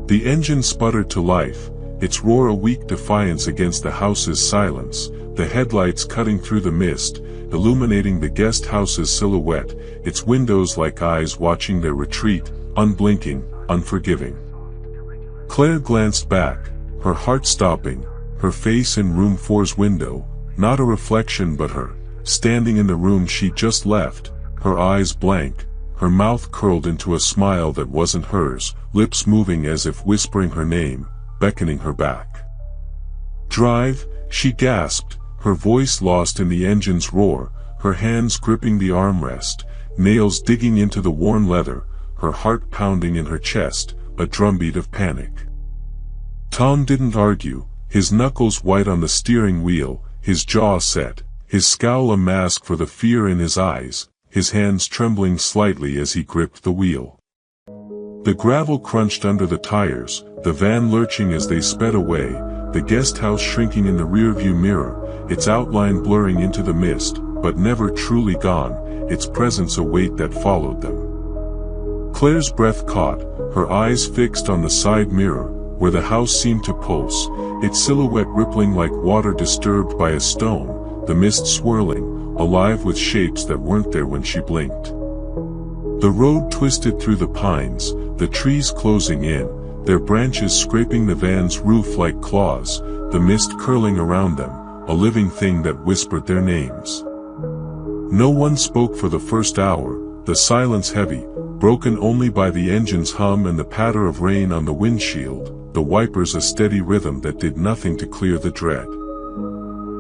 The engine sputtered to life, its roar a weak defiance against the house's silence, the headlights cutting through the mist, illuminating the guest house's silhouette, its windows like eyes watching their retreat, unblinking, unforgiving. Claire glanced back, her heart stopping, her face in room 4's window, not a reflection but her, standing in the room she'd just left, her eyes blank, her mouth curled into a smile that wasn't hers, lips moving as if whispering her name, beckoning her back. "Drive," she gasped, her voice lost in the engine's roar, her hands gripping the armrest, nails digging into the worn leather, her heart pounding in her chest, a drumbeat of panic. Tom didn't argue, his knuckles white on the steering wheel, his jaw set, his scowl a mask for the fear in his eyes, his hands trembling slightly as he gripped the wheel. The gravel crunched under the tires, the van lurching as they sped away, the guest house shrinking in the rearview mirror, its outline blurring into the mist, but never truly gone, its presence a weight that followed them. Claire's breath caught, her eyes fixed on the side mirror, where the house seemed to pulse, its silhouette rippling like water disturbed by a stone, the mist swirling, alive with shapes that weren't there when she blinked. The road twisted through the pines, the trees closing in, their branches scraping the van's roof like claws, the mist curling around them, a living thing that whispered their names. No one spoke for the first hour, the silence heavy, broken only by the engine's hum and the patter of rain on the windshield, the wipers a steady rhythm that did nothing to clear the dread.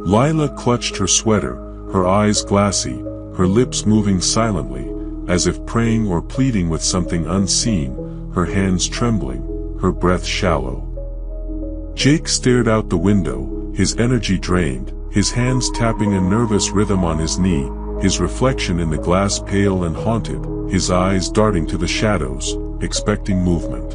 Lila clutched her sweater, her eyes glassy, her lips moving silently, as if praying or pleading with something unseen, her hands trembling, her breath shallow. Jake stared out the window, his energy drained, his hands tapping a nervous rhythm on his knee, his reflection in the glass pale and haunted, his eyes darting to the shadows, expecting movement.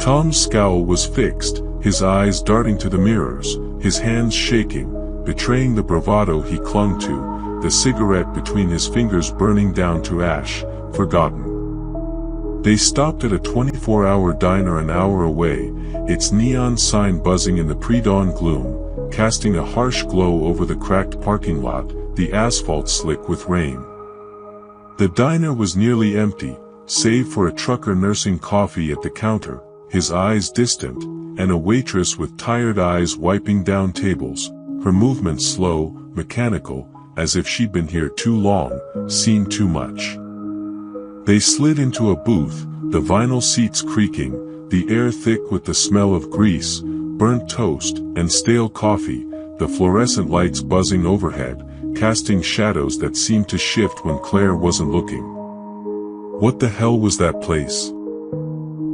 Tom's scowl was fixed, his eyes darting to the mirrors, his hands shaking, betraying the bravado he clung to, the cigarette between his fingers burning down to ash, forgotten. They stopped at a 24-hour diner an hour away, its neon sign buzzing in the pre-dawn gloom, casting a harsh glow over the cracked parking lot, the asphalt slick with rain. The diner was nearly empty, save for a trucker nursing coffee at the counter, his eyes distant, and a waitress with tired eyes wiping down tables, her movements slow, mechanical, as if she'd been here too long, seen too much. They slid into a booth, the vinyl seats creaking, the air thick with the smell of grease, burnt toast, and stale coffee, the fluorescent lights buzzing overhead, casting shadows that seemed to shift when Claire wasn't looking. What the hell was that place?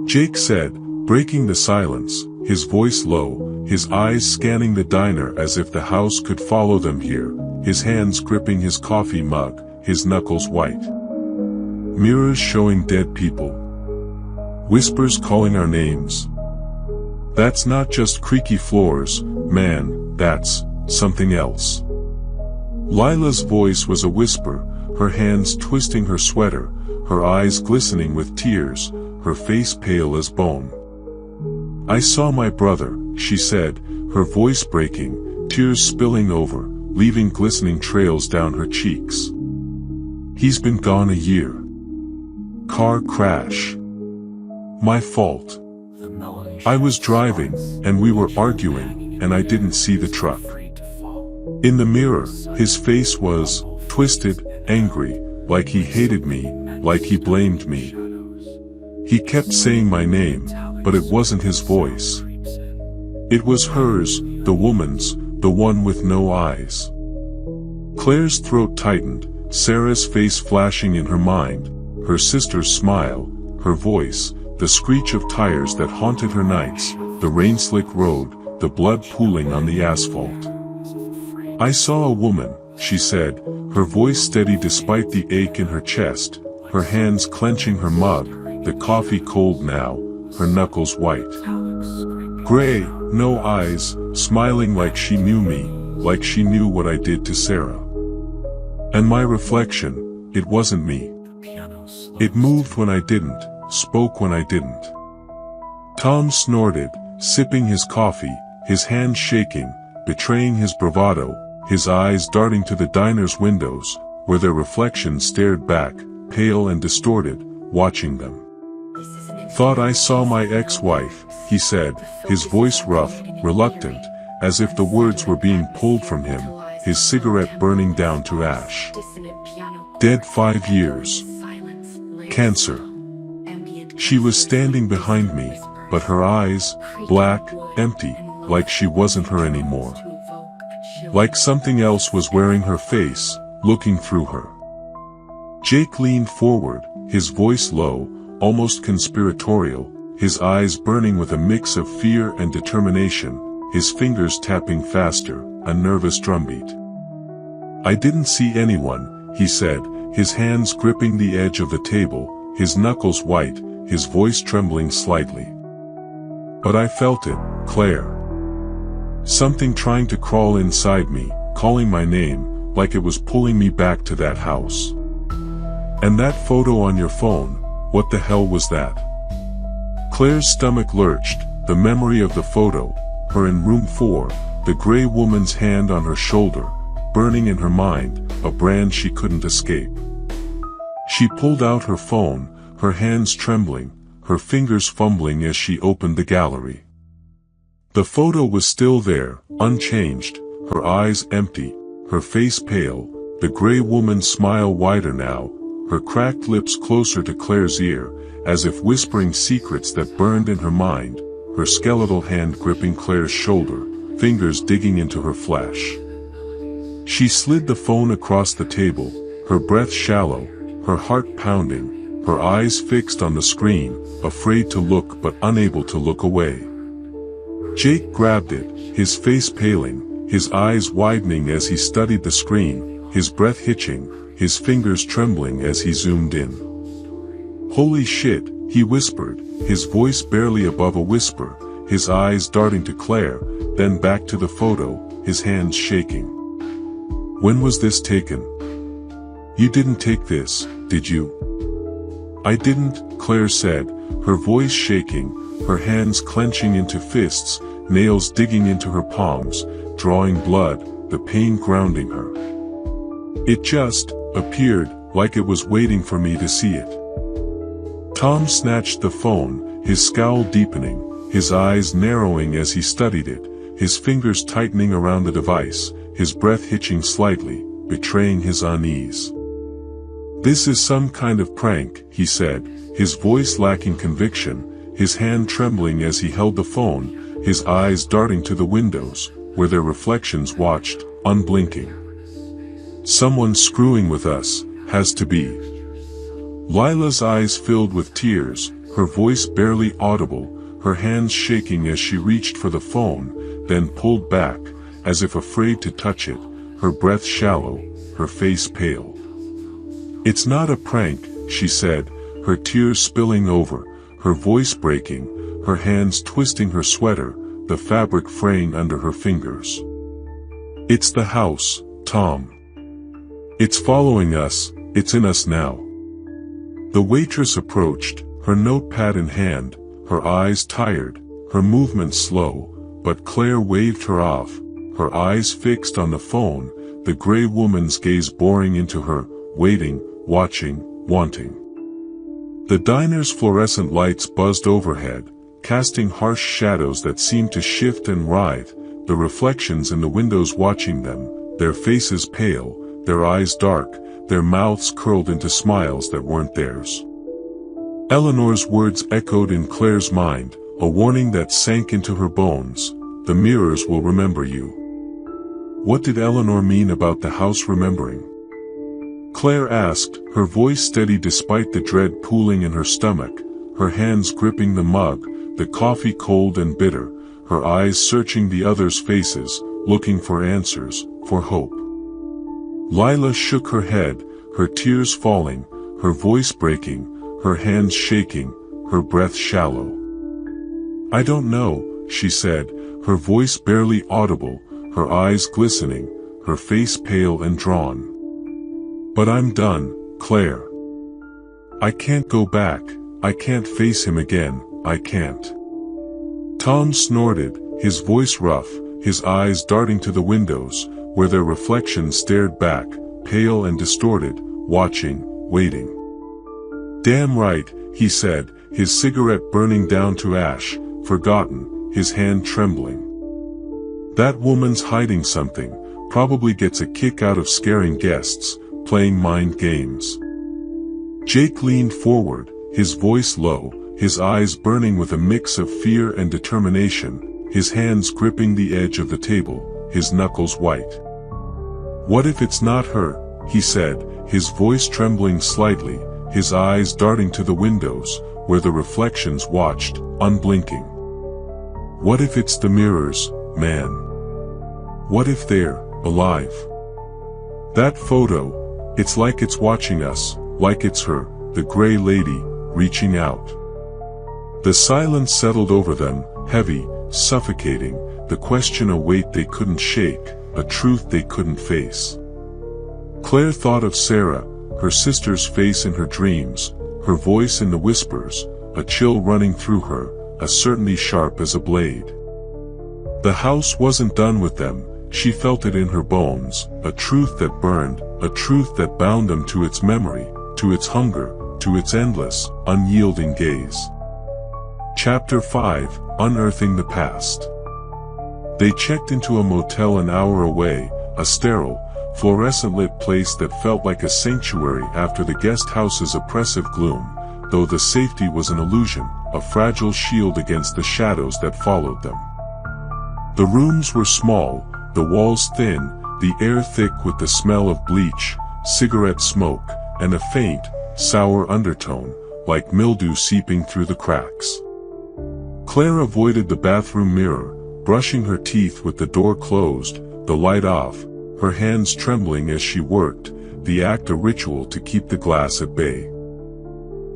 Jake said, breaking the silence, his voice low, his eyes scanning the diner as if the house could follow them here, his hands gripping his coffee mug, his knuckles white. Mirrors showing dead people. Whispers calling our names. That's not just creaky floors, man, that's something else. Lila's voice was a whisper, her hands twisting her sweater, her eyes glistening with tears, her face pale as bone. I saw my brother, she said, her voice breaking, tears spilling over, leaving glistening trails down her cheeks. He's been gone a year. Car crash. My fault. I was driving, and we were arguing, and I didn't see the truck. In the mirror, his face was twisted, angry, like he hated me, like he blamed me. He kept saying my name, but it wasn't his voice. It was hers, the woman's, the one with no eyes. Claire's throat tightened, Sarah's face flashing in her mind, her sister's smile, her voice, the screech of tires that haunted her nights, the rain-slick road, the blood pooling on the asphalt. I saw a woman, she said, her voice steady despite the ache in her chest, her hands clenching her mug, the coffee cold now, her knuckles white. Gray, no eyes, smiling like she knew me, like she knew what I did to Sarah. And my reflection, it wasn't me. It moved when I didn't, spoke when I didn't. Tom snorted, sipping his coffee, his hands shaking, betraying his bravado, his eyes darting to the diner's windows, where their reflections stared back, pale and distorted, watching them. Thought I saw my ex-wife, he said, his voice rough, reluctant, as if the words were being pulled from him, his cigarette burning down to ash. Dead 5 years. Cancer. She was standing behind me, but her eyes, black, empty, like she wasn't her anymore. Like something else was wearing her face, looking through her. Jake leaned forward, his voice low, almost conspiratorial, his eyes burning with a mix of fear and determination, his fingers tapping faster, a nervous drumbeat. I didn't see anyone, he said, his hands gripping the edge of the table, his knuckles white, his voice trembling slightly. But I felt it, Claire. Something trying to crawl inside me, calling my name, like it was pulling me back to that house. And that photo on your phone, what the hell was that? Claire's stomach lurched, the memory of the photo, her in room 4, the gray woman's hand on her shoulder, burning in her mind, a brand she couldn't escape. She pulled out her phone, her hands trembling, her fingers fumbling as she opened the gallery. The photo was still there, unchanged, her eyes empty, her face pale, the gray woman's smile wider now, her cracked lips closer to Claire's ear, as if whispering secrets that burned in her mind, her skeletal hand gripping Claire's shoulder, fingers digging into her flesh. She slid the phone across the table, her breath shallow, her heart pounding, her eyes fixed on the screen, afraid to look but unable to look away. Jake grabbed it, his face paling, his eyes widening as he studied the screen, his breath hitching, his fingers trembling as he zoomed in. Holy shit, he whispered, his voice barely above a whisper, his eyes darting to Claire, then back to the photo, his hands shaking. "When was this taken?" "You didn't take this, did you?" "I didn't," Claire said, her voice shaking, her hands clenching into fists, nails digging into her palms, drawing blood, the pain grounding her. "It just appeared, like it was waiting for me to see it." Tom snatched the phone, his scowl deepening, his eyes narrowing as he studied it, his fingers tightening around the device, his breath hitching slightly, betraying his unease. "This is some kind of prank," he said, his voice lacking conviction, his hand trembling as he held the phone, his eyes darting to the windows, where their reflections watched, unblinking. "Someone screwing with us, has to be." Lila's eyes filled with tears, her voice barely audible, her hands shaking as she reached for the phone, then pulled back, as if afraid to touch it, her breath shallow, her face pale. "It's not a prank," she said, her tears spilling over, her voice breaking, her hands twisting her sweater, the fabric fraying under her fingers. "It's the house, Tom. It's following us, it's in us now." The waitress approached, her notepad in hand, her eyes tired, her movements slow, but Claire waved her off, her eyes fixed on the phone, the gray woman's gaze boring into her, waiting, watching, wanting. The diner's fluorescent lights buzzed overhead, casting harsh shadows that seemed to shift and writhe, the reflections in the windows watching them, their faces pale, their eyes dark, their mouths curled into smiles that weren't theirs. Eleanor's words echoed in Claire's mind, a warning that sank into her bones: "The mirrors will remember you." What did Eleanor mean about the house remembering? Claire asked, her voice steady despite the dread pooling in her stomach, her hands gripping the mug, the coffee cold and bitter, her eyes searching the others' faces, looking for answers, for hope. Lila shook her head, her tears falling, her voice breaking, her hands shaking, her breath shallow. "I don't know," she said, her voice barely audible, her eyes glistening, her face pale and drawn. "But I'm done, Claire. I can't go back, I can't face him again, I can't." Tom snorted, his voice rough, his eyes darting to the windows, where their reflections stared back, pale and distorted, watching, waiting. "Damn right," he said, his cigarette burning down to ash, forgotten, his hand trembling. "That woman's hiding something, probably gets a kick out of scaring guests, playing mind games." Jake leaned forward, his voice low, his eyes burning with a mix of fear and determination, his hands gripping the edge of the table, his knuckles white. "What if it's not her?" he said, his voice trembling slightly, his eyes darting to the windows, where the reflections watched, unblinking. "What if it's the mirrors, man? What if they're alive? That photo, it's like it's watching us, like it's her, the gray lady, reaching out." The silence settled over them, heavy, suffocating, the question a weight they couldn't shake, a truth they couldn't face. Claire thought of Sarah, her sister's face in her dreams, her voice in the whispers, a chill running through her, a certainty sharp as a blade. The house wasn't done with them, she felt it in her bones, a truth that burned, a truth that bound them to its memory, to its hunger, to its endless, unyielding gaze. Chapter 5, Unearthing the Past. They checked into a motel an hour away, a sterile, fluorescent-lit place that felt like a sanctuary after the guest house's oppressive gloom, though the safety was an illusion, a fragile shield against the shadows that followed them. The rooms were small, the walls thin, the air thick with the smell of bleach, cigarette smoke, and a faint, sour undertone, like mildew seeping through the cracks. Claire avoided the bathroom mirror, brushing her teeth with the door closed, the light off, her hands trembling as she worked, the act a ritual to keep the glass at bay.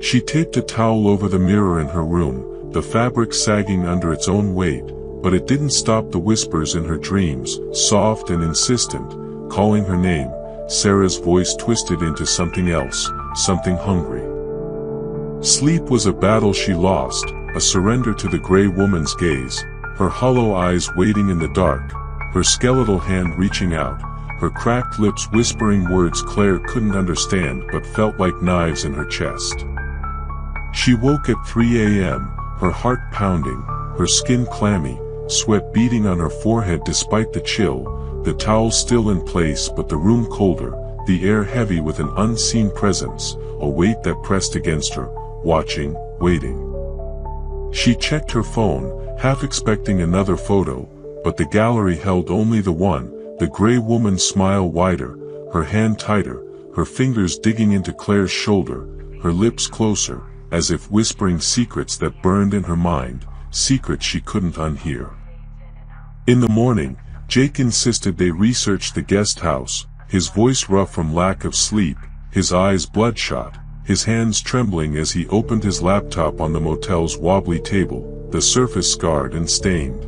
She taped a towel over the mirror in her room, the fabric sagging under its own weight, but it didn't stop the whispers in her dreams, soft and insistent, calling her name. Sarah's voice twisted into something else, something hungry. Sleep was a battle she lost, a surrender to the gray woman's gaze, her hollow eyes waiting in the dark, her skeletal hand reaching out, her cracked lips whispering words Claire couldn't understand but felt like knives in her chest. She woke at 3 a.m., her heart pounding, her skin clammy, sweat beading on her forehead despite the chill, the towel still in place but the room colder, the air heavy with an unseen presence, a weight that pressed against her, watching, waiting. She checked her phone, half expecting another photo, but the gallery held only the one, the gray woman's smile wider, her hand tighter, her fingers digging into Claire's shoulder, her lips closer, as if whispering secrets that burned in her mind, secrets she couldn't unhear. In the morning, Jake insisted they research the guest house, his voice rough from lack of sleep, his eyes bloodshot, his hands trembling as he opened his laptop on the motel's wobbly table, the surface scarred and stained.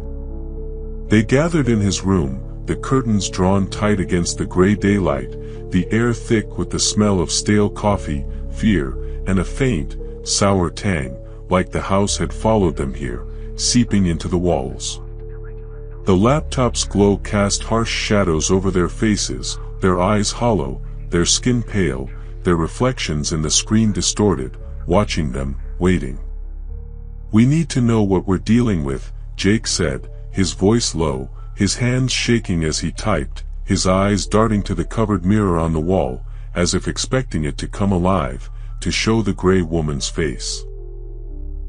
They gathered in his room, the curtains drawn tight against the gray daylight, the air thick with the smell of stale coffee, fear, and a faint, sour tang, like the house had followed them here, seeping into the walls. The laptop's glow cast harsh shadows over their faces, their eyes hollow, their skin pale, their reflections in the screen distorted, watching them, waiting. "We need to know what we're dealing with," Jake said, his voice low, his hands shaking as he typed, his eyes darting to the covered mirror on the wall, as if expecting it to come alive, to show the gray woman's face.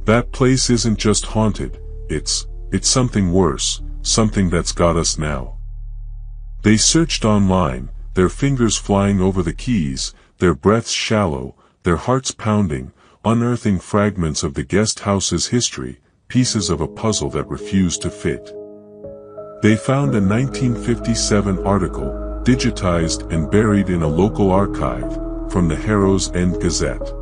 "That place isn't just haunted, it's something worse, something that's got us now." They searched online, their fingers flying over the keys, their breaths shallow, their hearts pounding, unearthing fragments of the guest house's history, pieces of a puzzle that refused to fit. They found a 1957 article, digitized and buried in a local archive, from the Harrow End Gazette.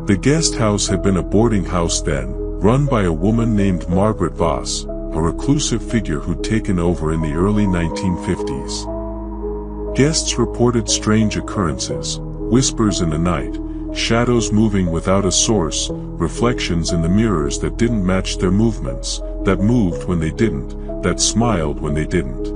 The guest house had been a boarding house then, run by a woman named Margaret Voss, a reclusive figure who'd taken over in the early 1950s. Guests reported strange occurrences, whispers in the night, shadows moving without a source, reflections in the mirrors that didn't match their movements, that moved when they didn't, that smiled when they didn't.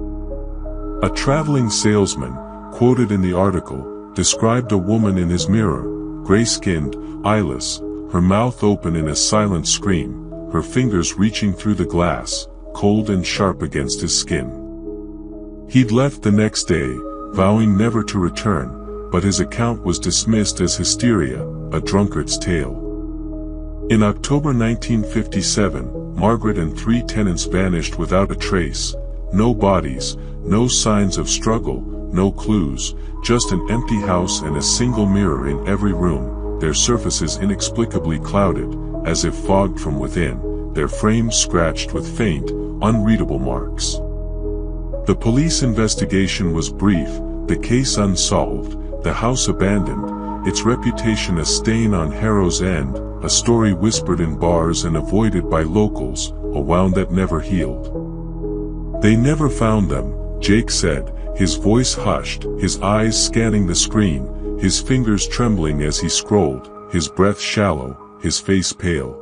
A traveling salesman, quoted in the article, described a woman in his mirror, gray-skinned, eyeless, her mouth open in a silent scream, her fingers reaching through the glass, cold and sharp against his skin. He'd left the next day, vowing never to return, but his account was dismissed as hysteria, a drunkard's tale. In October 1957, Margaret and 3 tenants vanished without a trace, no bodies, no signs of struggle, no clues, just an empty house and a single mirror in every room, their surfaces inexplicably clouded, as if fogged from within, their frames scratched with faint, unreadable marks. The police investigation was brief, the case unsolved, the house abandoned, its reputation a stain on Harrow's End, a story whispered in bars and avoided by locals, a wound that never healed. "They never found them," Jake said, his voice hushed, his eyes scanning the screen, his fingers trembling as he scrolled, his breath shallow, his face pale.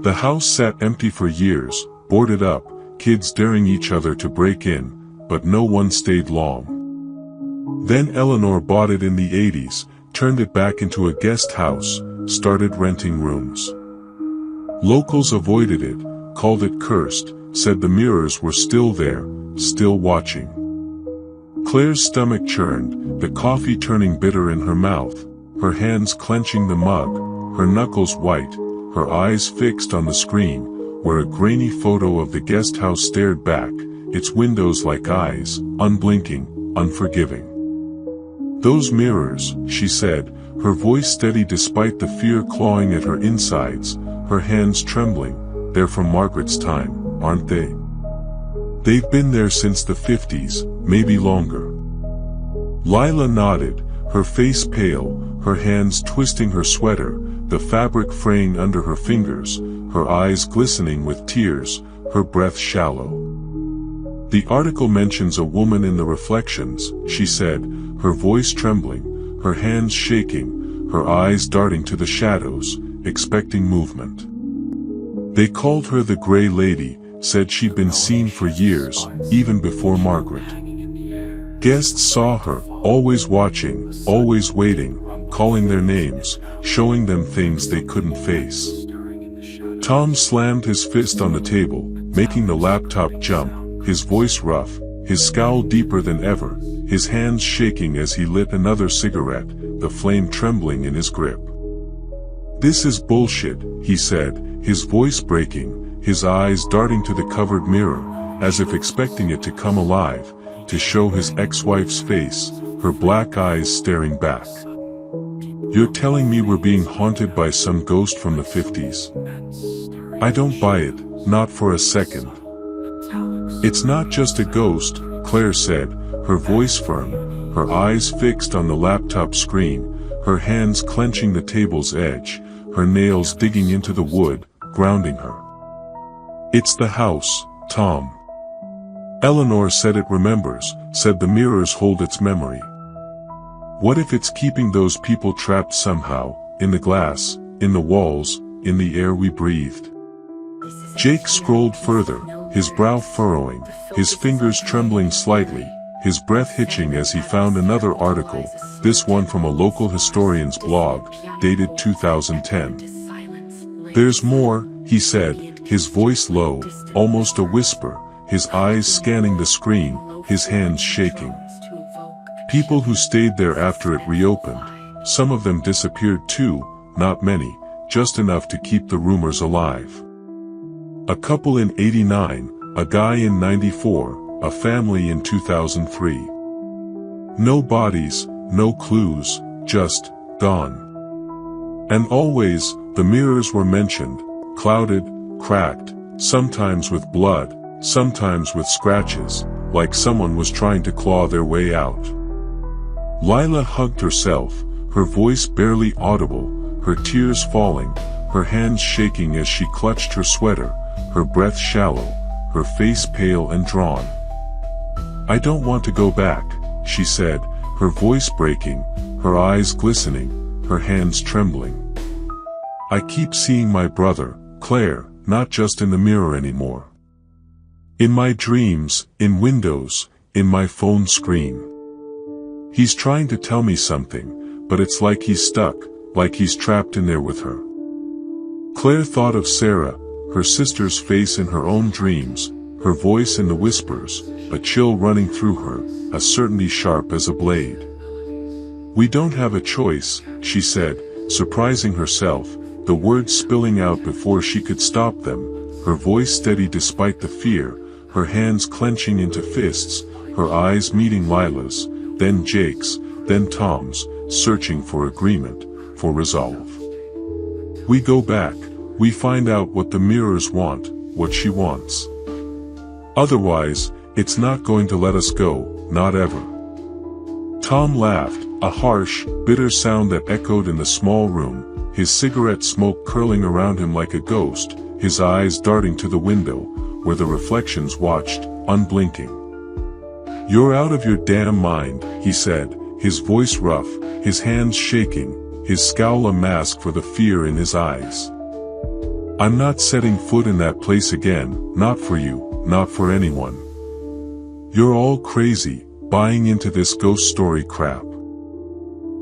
The house sat empty for years, boarded up, kids daring each other to break in, but no one stayed long. Then Eleanor bought it in the 80s, turned it back into a guest house, started renting rooms. Locals avoided it, called it cursed, said the mirrors were still there, still watching. Claire's stomach churned, the coffee turning bitter in her mouth, her hands clenching the mug, her knuckles white, her eyes fixed on the screen, where a grainy photo of the guest house stared back, its windows like eyes, unblinking, unforgiving. "Those mirrors," she said, her voice steady despite the fear clawing at her insides, her hands trembling, "they're from Margaret's time, aren't they? They've been there since the 50s, maybe longer." Lila nodded, her face pale, her hands twisting her sweater, the fabric fraying under her fingers, her eyes glistening with tears, her breath shallow. "The article mentions a woman in the reflections," she said, her voice trembling, her hands shaking, her eyes darting to the shadows, expecting movement. "They called her the Grey Lady, said she'd been seen for years, even before Margaret. Guests saw her, always watching, always waiting, calling their names, showing them things they couldn't face." Tom slammed his fist on the table, making the laptop jump, his voice rough, his scowl deeper than ever, his hands shaking as he lit another cigarette, the flame trembling in his grip. "This is bullshit," he said, his voice breaking, his eyes darting to the covered mirror, as if expecting it to come alive, to show his ex-wife's face, her black eyes staring back. "You're telling me we're being haunted by some ghost from the 50s? I don't buy it, not for a second." "It's not just a ghost," Claire said, her voice firm, her eyes fixed on the laptop screen, her hands clenching the table's edge, her nails digging into the wood, grounding her. "It's the house, Tom. Eleanor said it remembers, said the mirrors hold its memory. What if it's keeping those people trapped somehow, in the glass, in the walls, in the air we breathed?" Jake scrolled further, his brow furrowing, his fingers trembling slightly, his breath hitching as he found another article, this one from a local historian's blog, dated 2010. "There's more," he said, his voice low, almost a whisper, his eyes scanning the screen, his hands shaking. "People who stayed there after it reopened. Some of them disappeared too, not many, just enough to keep the rumors alive. A couple in '89, a guy in '94, a family in 2003. No bodies, no clues, just gone. And always, the mirrors were mentioned, clouded, cracked, sometimes with blood, sometimes with scratches, like someone was trying to claw their way out." Lila hugged herself, her voice barely audible, her tears falling, her hands shaking as she clutched her sweater, her breath shallow, her face pale and drawn. "I don't want to go back," she said, her voice breaking, her eyes glistening, her hands trembling. "I keep seeing my brother, Claire, not just in the mirror anymore. In my dreams, in windows, in my phone screen. He's trying to tell me something, but it's like he's stuck, like he's trapped in there with her." Claire thought of Sarah, her sister's face in her own dreams, her voice in the whispers, a chill running through her, a certainty sharp as a blade. "We don't have a choice," she said, surprising herself, the words spilling out before she could stop them, her voice steady despite the fear, her hands clenching into fists, her eyes meeting Lila's, then Jake's, then Tom's, searching for agreement, for resolve. "We go back, we find out what the mirrors want, what she wants. Otherwise, it's not going to let us go, not ever." Tom laughed, a harsh, bitter sound that echoed in the small room, his cigarette smoke curling around him like a ghost, his eyes darting to the window, where the reflections watched, unblinking. "You're out of your damn mind," he said, his voice rough, his hands shaking, his scowl a mask for the fear in his eyes. "I'm not setting foot in that place again, not for you, not for anyone. You're all crazy, buying into this ghost story crap."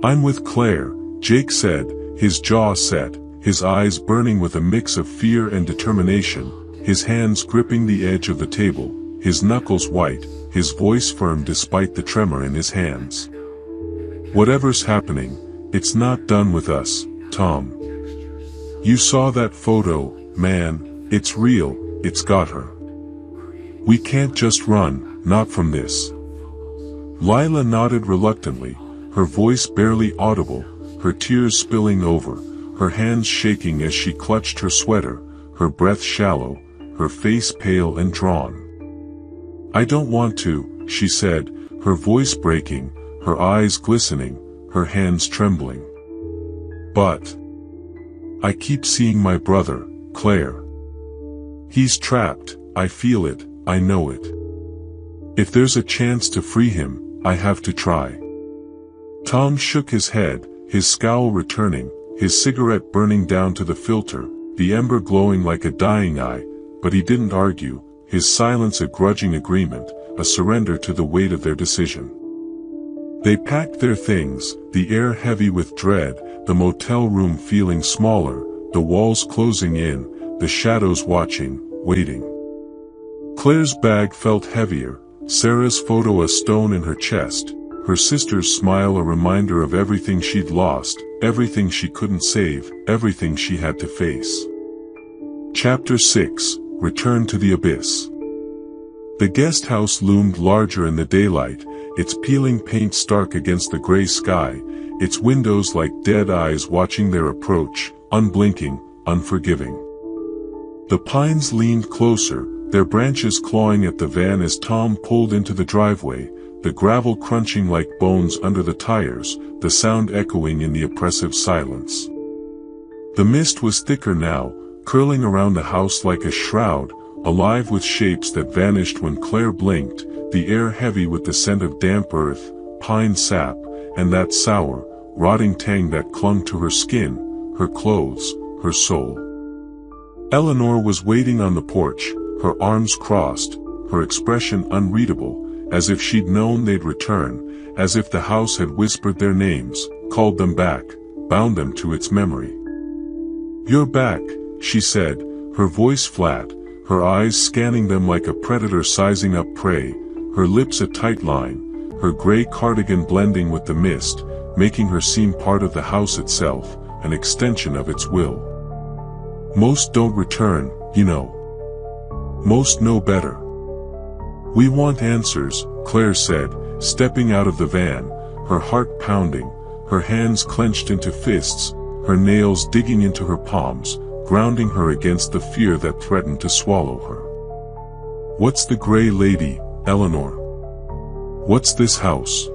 "I'm with Claire," Jake said, his jaw set, his eyes burning with a mix of fear and determination, his hands gripping the edge of the table, his knuckles white, his voice firm despite the tremor in his hands. "Whatever's happening, it's not done with us, Tom. You saw that photo, man, it's real, it's got her. We can't just run, not from this." Lila nodded reluctantly, her voice barely audible, her tears spilling over, her hands shaking as she clutched her sweater, her breath shallow, her face pale and drawn. "I don't want to," she said, her voice breaking, her eyes glistening, her hands trembling. "But I keep seeing my brother, Claire. He's trapped, I feel it, I know it. If there's a chance to free him, I have to try. Tom shook his head, his scowl returning, his cigarette burning down to the filter, the ember glowing like a dying eye, but he didn't argue, his silence a grudging agreement, a surrender to the weight of their decision. They packed their things, the air heavy with dread, the motel room feeling smaller, the walls closing in, the shadows watching, waiting. Claire's bag felt heavier, Sarah's photo a stone in her chest, her sister's smile a reminder of everything she'd lost, everything she couldn't save, everything she had to face. Chapter 6, Return to the Abyss. The guest house loomed larger in the daylight, its peeling paint stark against the gray sky, its windows like dead eyes watching their approach, unblinking, unforgiving. The pines leaned closer, their branches clawing at the van as Tom pulled into the driveway, the gravel crunching like bones under the tires, the sound echoing in the oppressive silence. The mist was thicker now, curling around the house like a shroud, alive with shapes that vanished when Claire blinked, the air heavy with the scent of damp earth, pine sap, and that sour, rotting tang that clung to her skin, her clothes, her soul. Eleanor was waiting on the porch, her arms crossed, her expression unreadable, as if she'd known they'd return, as if the house had whispered their names, called them back, bound them to its memory. "You're back," she said, her voice flat, her eyes scanning them like a predator sizing up prey, her lips a tight line, her gray cardigan blending with the mist, making her seem part of the house itself, an extension of its will. "Most don't return, you know. Most know better." "We want answers," Claire said, stepping out of the van, her heart pounding, her hands clenched into fists, her nails digging into her palms, grounding her against the fear that threatened to swallow her. "What's the gray lady, Eleanor? What's this house?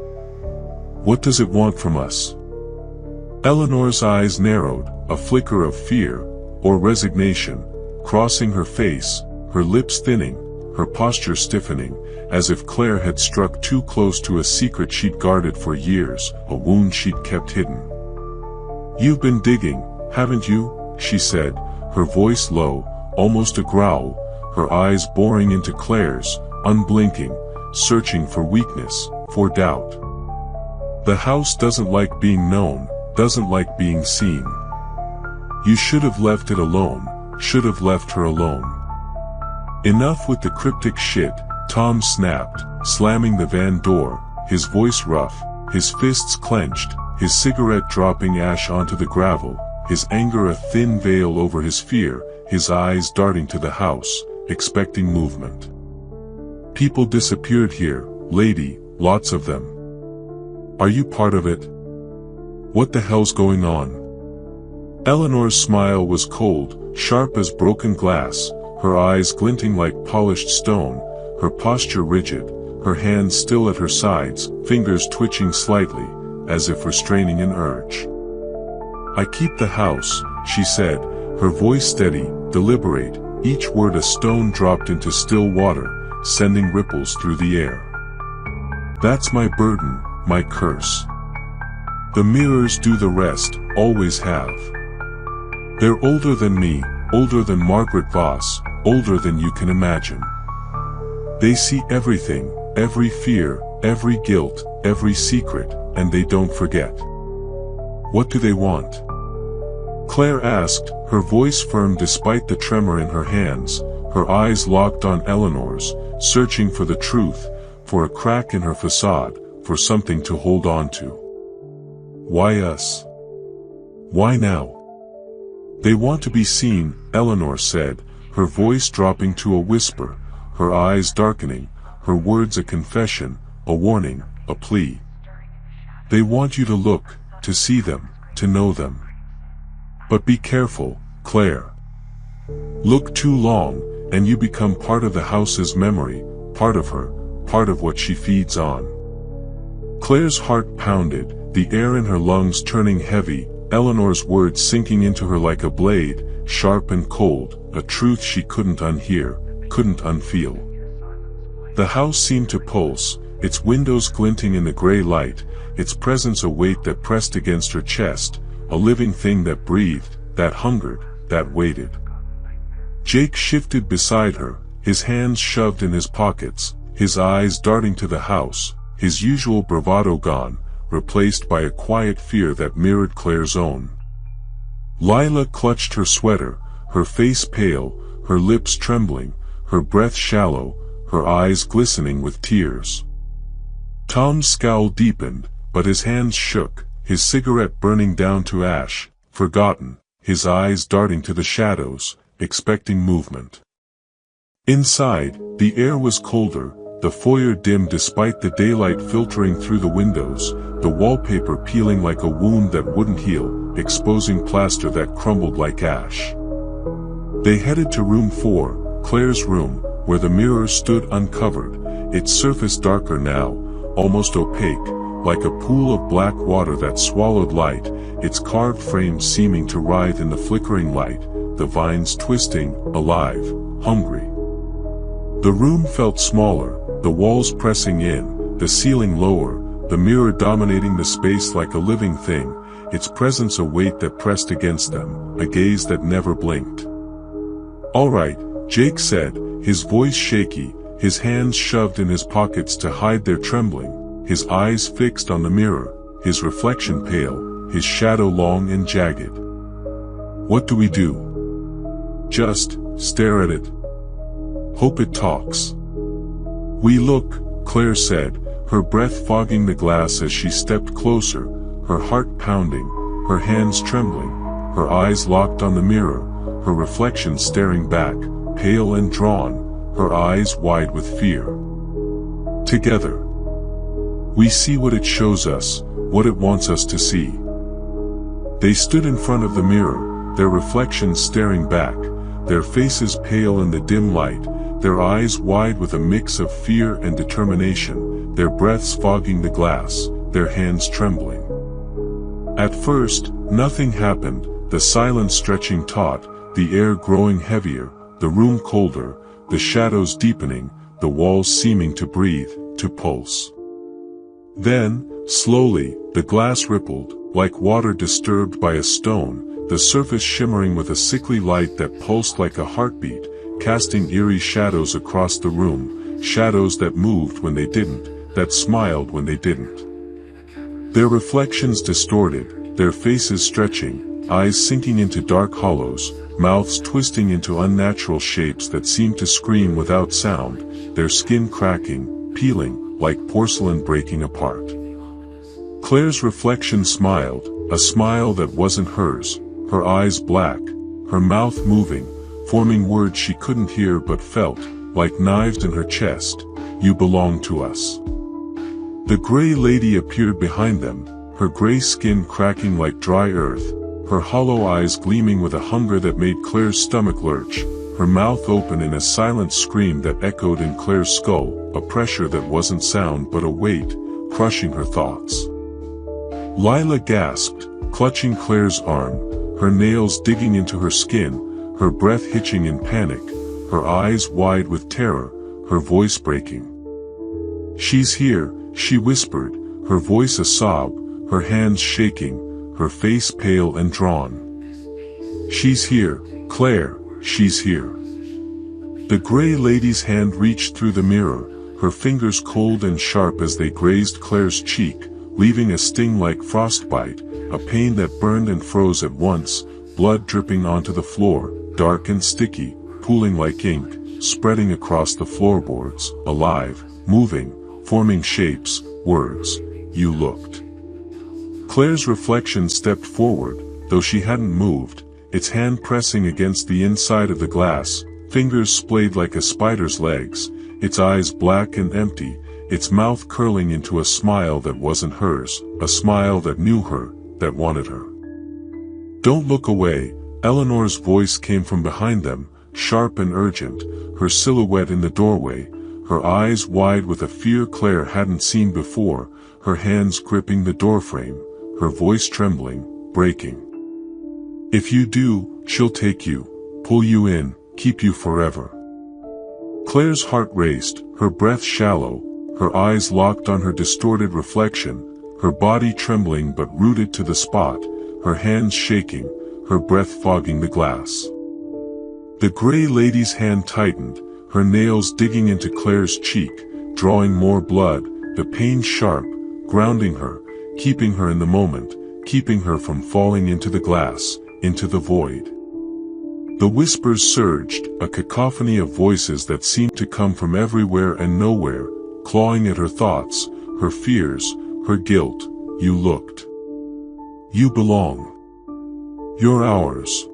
What does it want from us?" Eleanor's eyes narrowed, a flicker of fear, or resignation, crossing her face, her lips thinning, her posture stiffening, as if Claire had struck too close to a secret she'd guarded for years, a wound she'd kept hidden. "You've been digging, haven't you?" she said, her voice low, almost a growl, her eyes boring into Claire's, unblinking, searching for weakness, for doubt. "The house doesn't like being known, doesn't like being seen. You should have left it alone, should have left her alone." "Enough with the cryptic shit," Tom snapped, slamming the van door, his voice rough, his fists clenched, his cigarette dropping ash onto the gravel, his anger a thin veil over his fear, his eyes darting to the house, expecting movement. "People disappeared here, lady, lots of them. Are you part of it? What the hell's going on?" Eleanor's smile was cold, sharp as broken glass, her eyes glinting like polished stone, her posture rigid, her hands still at her sides, fingers twitching slightly, as if restraining an urge. "I keep the house," she said, her voice steady, deliberate, each word a stone dropped into still water, sending ripples through the air. "That's my burden, my curse. The mirrors do the rest, always have. They're older than me, older than Margaret Voss, older than you can imagine. They see everything, every fear, every guilt, every secret, and they don't forget." "What do they want?" Claire asked, her voice firm despite the tremor in her hands, her eyes locked on Eleanor's, searching for the truth, for a crack in her facade, for something to hold on to. "Why us? Why now?" "They want to be seen," Eleanor said, her voice dropping to a whisper, her eyes darkening, her words a confession, a warning, a plea. "They want you to look, to see them, to know them. But be careful, Claire. Look too long, and you become part of the house's memory, part of her, part of what she feeds on." Claire's heart pounded, the air in her lungs turning heavy, Eleanor's words sinking into her like a blade, sharp and cold, a truth she couldn't unhear, couldn't unfeel. The house seemed to pulse, its windows glinting in the gray light, its presence a weight that pressed against her chest, a living thing that breathed, that hungered, that waited. Jake shifted beside her, his hands shoved in his pockets, his eyes darting to the house, his usual bravado gone, replaced by a quiet fear that mirrored Claire's own. Lila clutched her sweater, her face pale, her lips trembling, her breath shallow, her eyes glistening with tears. Tom's scowl deepened, but his hands shook, his cigarette burning down to ash, forgotten, his eyes darting to the shadows, expecting movement. Inside, the air was colder, the foyer dim despite the daylight filtering through the windows, the wallpaper peeling like a wound that wouldn't heal, exposing plaster that crumbled like ash. They headed to room 4, Claire's room, where the mirror stood uncovered, its surface darker now, almost opaque, like a pool of black water that swallowed light, its carved frame seeming to writhe in the flickering light, the vines twisting, alive, hungry. The room felt smaller, the walls pressing in, the ceiling lower, the mirror dominating the space like a living thing, its presence a weight that pressed against them, a gaze that never blinked. "All right," Jake said, his voice shaky, his hands shoved in his pockets to hide their trembling, his eyes fixed on the mirror, his reflection pale, his shadow long and jagged. "What do we do? Just stare at it? Hope it talks?" "We look," Claire said, her breath fogging the glass as she stepped closer, her heart pounding, her hands trembling, her eyes locked on the mirror, her reflection staring back, pale and drawn, her eyes wide with fear. "Together. We see what it shows us, what it wants us to see." They stood in front of the mirror, their reflections staring back, their faces pale in the dim light, their eyes wide with a mix of fear and determination, their breaths fogging the glass, their hands trembling. At first, nothing happened, the silence stretching taut, the air growing heavier, the room colder, the shadows deepening, the walls seeming to breathe, to pulse. Then, slowly, the glass rippled, like water disturbed by a stone, the surface shimmering with a sickly light that pulsed like a heartbeat, casting eerie shadows across the room, shadows that moved when they didn't, that smiled when they didn't. Their reflections distorted, their faces stretching, eyes sinking into dark hollows, mouths twisting into unnatural shapes that seemed to scream without sound, their skin cracking, peeling, like porcelain breaking apart. Claire's reflection smiled, a smile that wasn't hers, her eyes black, her mouth moving, forming words she couldn't hear but felt, like knives in her chest. "You belong to us." The gray lady appeared behind them, her gray skin cracking like dry earth, her hollow eyes gleaming with a hunger that made Claire's stomach lurch, her mouth open in a silent scream that echoed in Claire's skull, a pressure that wasn't sound but a weight, crushing her thoughts. Lila gasped, clutching Claire's arm, her nails digging into her skin, her breath hitching in panic, her eyes wide with terror, her voice breaking. "She's here," she whispered, her voice a sob, her hands shaking, her face pale and drawn. "She's here, Claire, she's here." The gray lady's hand reached through the mirror, her fingers cold and sharp as they grazed Claire's cheek, leaving a sting like frostbite, a pain that burned and froze at once, blood dripping onto the floor, dark and sticky, pooling like ink, spreading across the floorboards, alive, moving, forming shapes, words. "You looked." Claire's reflection stepped forward, though she hadn't moved, its hand pressing against the inside of the glass, fingers splayed like a spider's legs, its eyes black and empty, its mouth curling into a smile that wasn't hers, a smile that knew her, that wanted her. "Don't look away," Eleanor's voice came from behind them, sharp and urgent, her silhouette in the doorway, her eyes wide with a fear Claire hadn't seen before, her hands gripping the doorframe, her voice trembling. breaking. If you do, she'll take you, pull you in, keep you forever. Claire's heart raced, her breath shallow, her eyes locked on her distorted reflection, her body trembling but rooted to the spot, her hands shaking, her breath fogging the glass. The gray lady's hand tightened, her nails digging into Claire's cheek, drawing more blood, the pain sharp, grounding her, keeping her in the moment, keeping her from falling into the glass, into the void. The whispers surged, a cacophony of voices that seemed to come from everywhere and nowhere, clawing at her thoughts, her fears, her guilt. You looked. You belong. You're ours.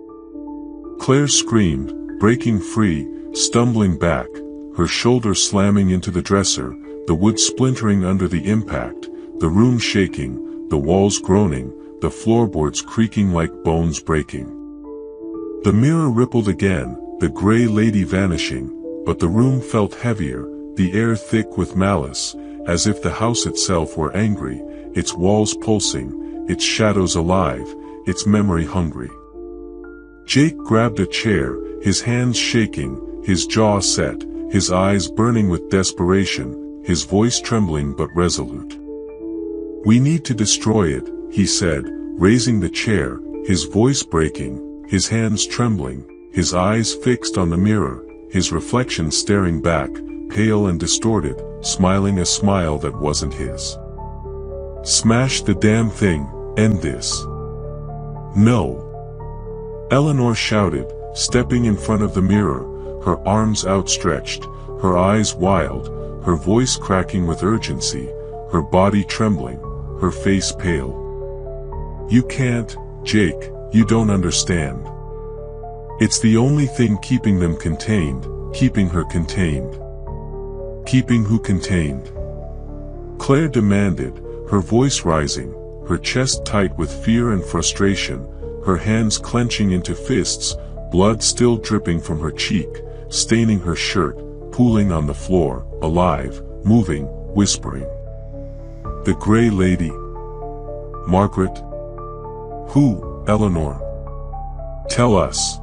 Claire screamed, breaking free, stumbling back, her shoulder slamming into the dresser, the wood splintering under the impact, the room shaking, the walls groaning, the floorboards creaking like bones breaking. The mirror rippled again, the gray lady vanishing, but the room felt heavier, the air thick with malice, as if the house itself were angry, its walls pulsing, its shadows alive, its memory hungry. Jake grabbed a chair, his hands shaking, his jaw set, his eyes burning with desperation, his voice trembling but resolute. "We need to destroy it," he said, raising the chair, his voice breaking, his hands trembling, his eyes fixed on the mirror, his reflection staring back, pale and distorted, smiling a smile that wasn't his. "Smash the damn thing, end this." "No!" Eleanor shouted, stepping in front of the mirror, her arms outstretched, her eyes wild, her voice cracking with urgency, her body trembling, her face pale. "You can't, Jake, you don't understand. It's the only thing keeping them contained, keeping her contained." "Keeping who contained?" Claire demanded, her voice rising, her chest tight with fear and frustration, her hands clenching into fists, blood still dripping from her cheek, staining her shirt, pooling on the floor, alive, moving, whispering. "The gray lady." "Margaret?" "Who, Eleanor? Tell us."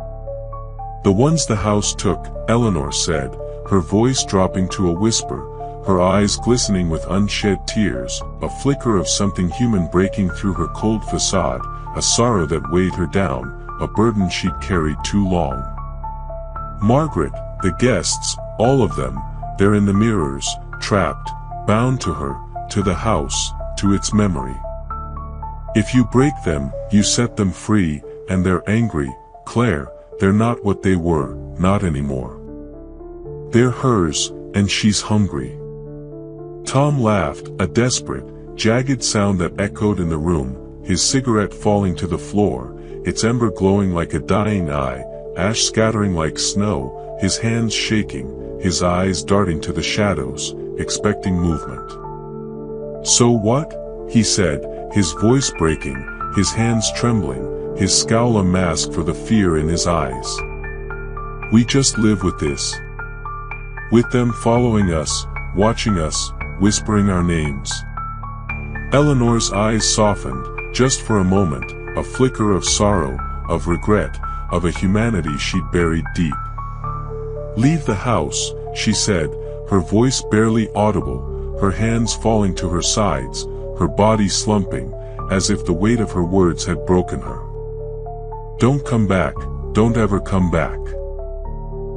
"The ones the house took," Eleanor said, her voice dropping to a whisper, her eyes glistening with unshed tears, a flicker of something human breaking through her cold facade, a sorrow that weighed her down, a burden she'd carried too long. "Margaret, the guests, all of them, they're in the mirrors, trapped, bound to her, to the house, to its memory. If you break them, you set them free, and they're angry, Claire, they're not what they were, not anymore. They're hers, and she's hungry." Tom laughed, a desperate, jagged sound that echoed in the room, his cigarette falling to the floor, its ember glowing like a dying eye, ash scattering like snow, his hands shaking, his eyes darting to the shadows, expecting movement. "So what?" he said, his voice breaking, his hands trembling, his scowl a mask for the fear in his eyes. "We just live with this. With them following us, watching us, whispering our names." Eleanor's eyes softened, just for a moment, a flicker of sorrow, of regret, of a humanity she'd buried deep. "Leave the house," she said, her voice barely audible, her hands falling to her sides, her body slumping, as if the weight of her words had broken her. "Don't come back, don't ever come back.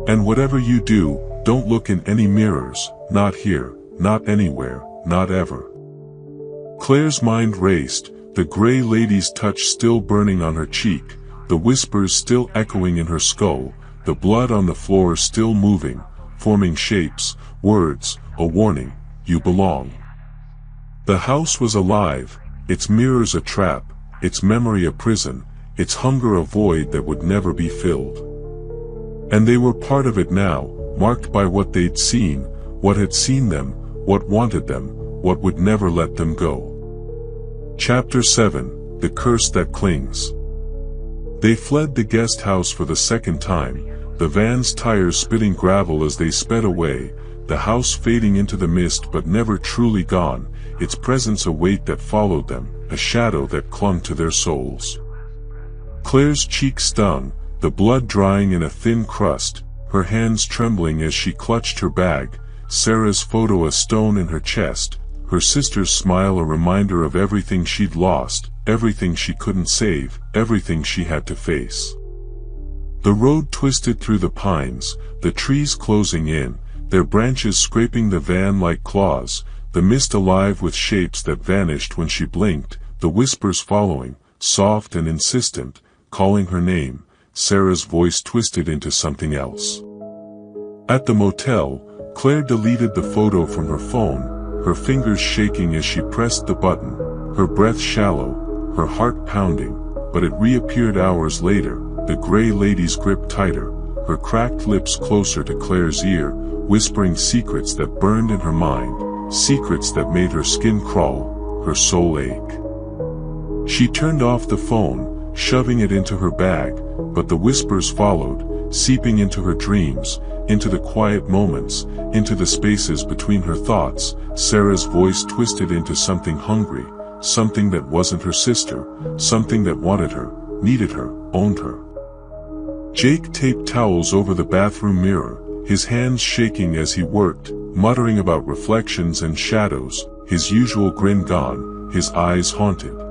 And whatever you do, don't look in any mirrors, not here, not anywhere, not ever." Claire's mind raced, the gray lady's touch still burning on her cheek, the whispers still echoing in her skull, the blood on the floor still moving, forming shapes, words, a warning, "You belong." The house was alive, its mirrors a trap, its memory a prison, its hunger a void that would never be filled. And they were part of it now, marked by what they'd seen, what had seen them, what wanted them, what would never let them go. Chapter 7, The Curse That Clings. They fled the guest house for the second time, the van's tires spitting gravel as they sped away, the house fading into the mist but never truly gone, its presence a weight that followed them, a shadow that clung to their souls. Claire's cheek stung, the blood drying in a thin crust, her hands trembling as she clutched her bag, Sarah's photo a stone in her chest, her sister's smile a reminder of everything she'd lost, everything she couldn't save, everything she had to face. The road twisted through the pines, the trees closing in, their branches scraping the van like claws, the mist alive with shapes that vanished when she blinked, the whispers following, soft and insistent, calling her name. Sarah's voice twisted into something else. At the motel, Claire deleted the photo from her phone, her fingers shaking as she pressed the button, her breath shallow, her heart pounding, but it reappeared hours later, the gray lady's grip tighter, her cracked lips closer to Claire's ear, whispering secrets that burned in her mind, secrets that made her skin crawl, her soul ache. She turned off the phone, shoving it into her bag, but the whispers followed, seeping into her dreams, into the quiet moments, into the spaces between her thoughts. Sarah's voice twisted into something hungry, something that wasn't her sister, something that wanted her, needed her, owned her. Jake taped towels over the bathroom mirror, his hands shaking as he worked, muttering about reflections and shadows, his usual grin gone, his eyes haunted.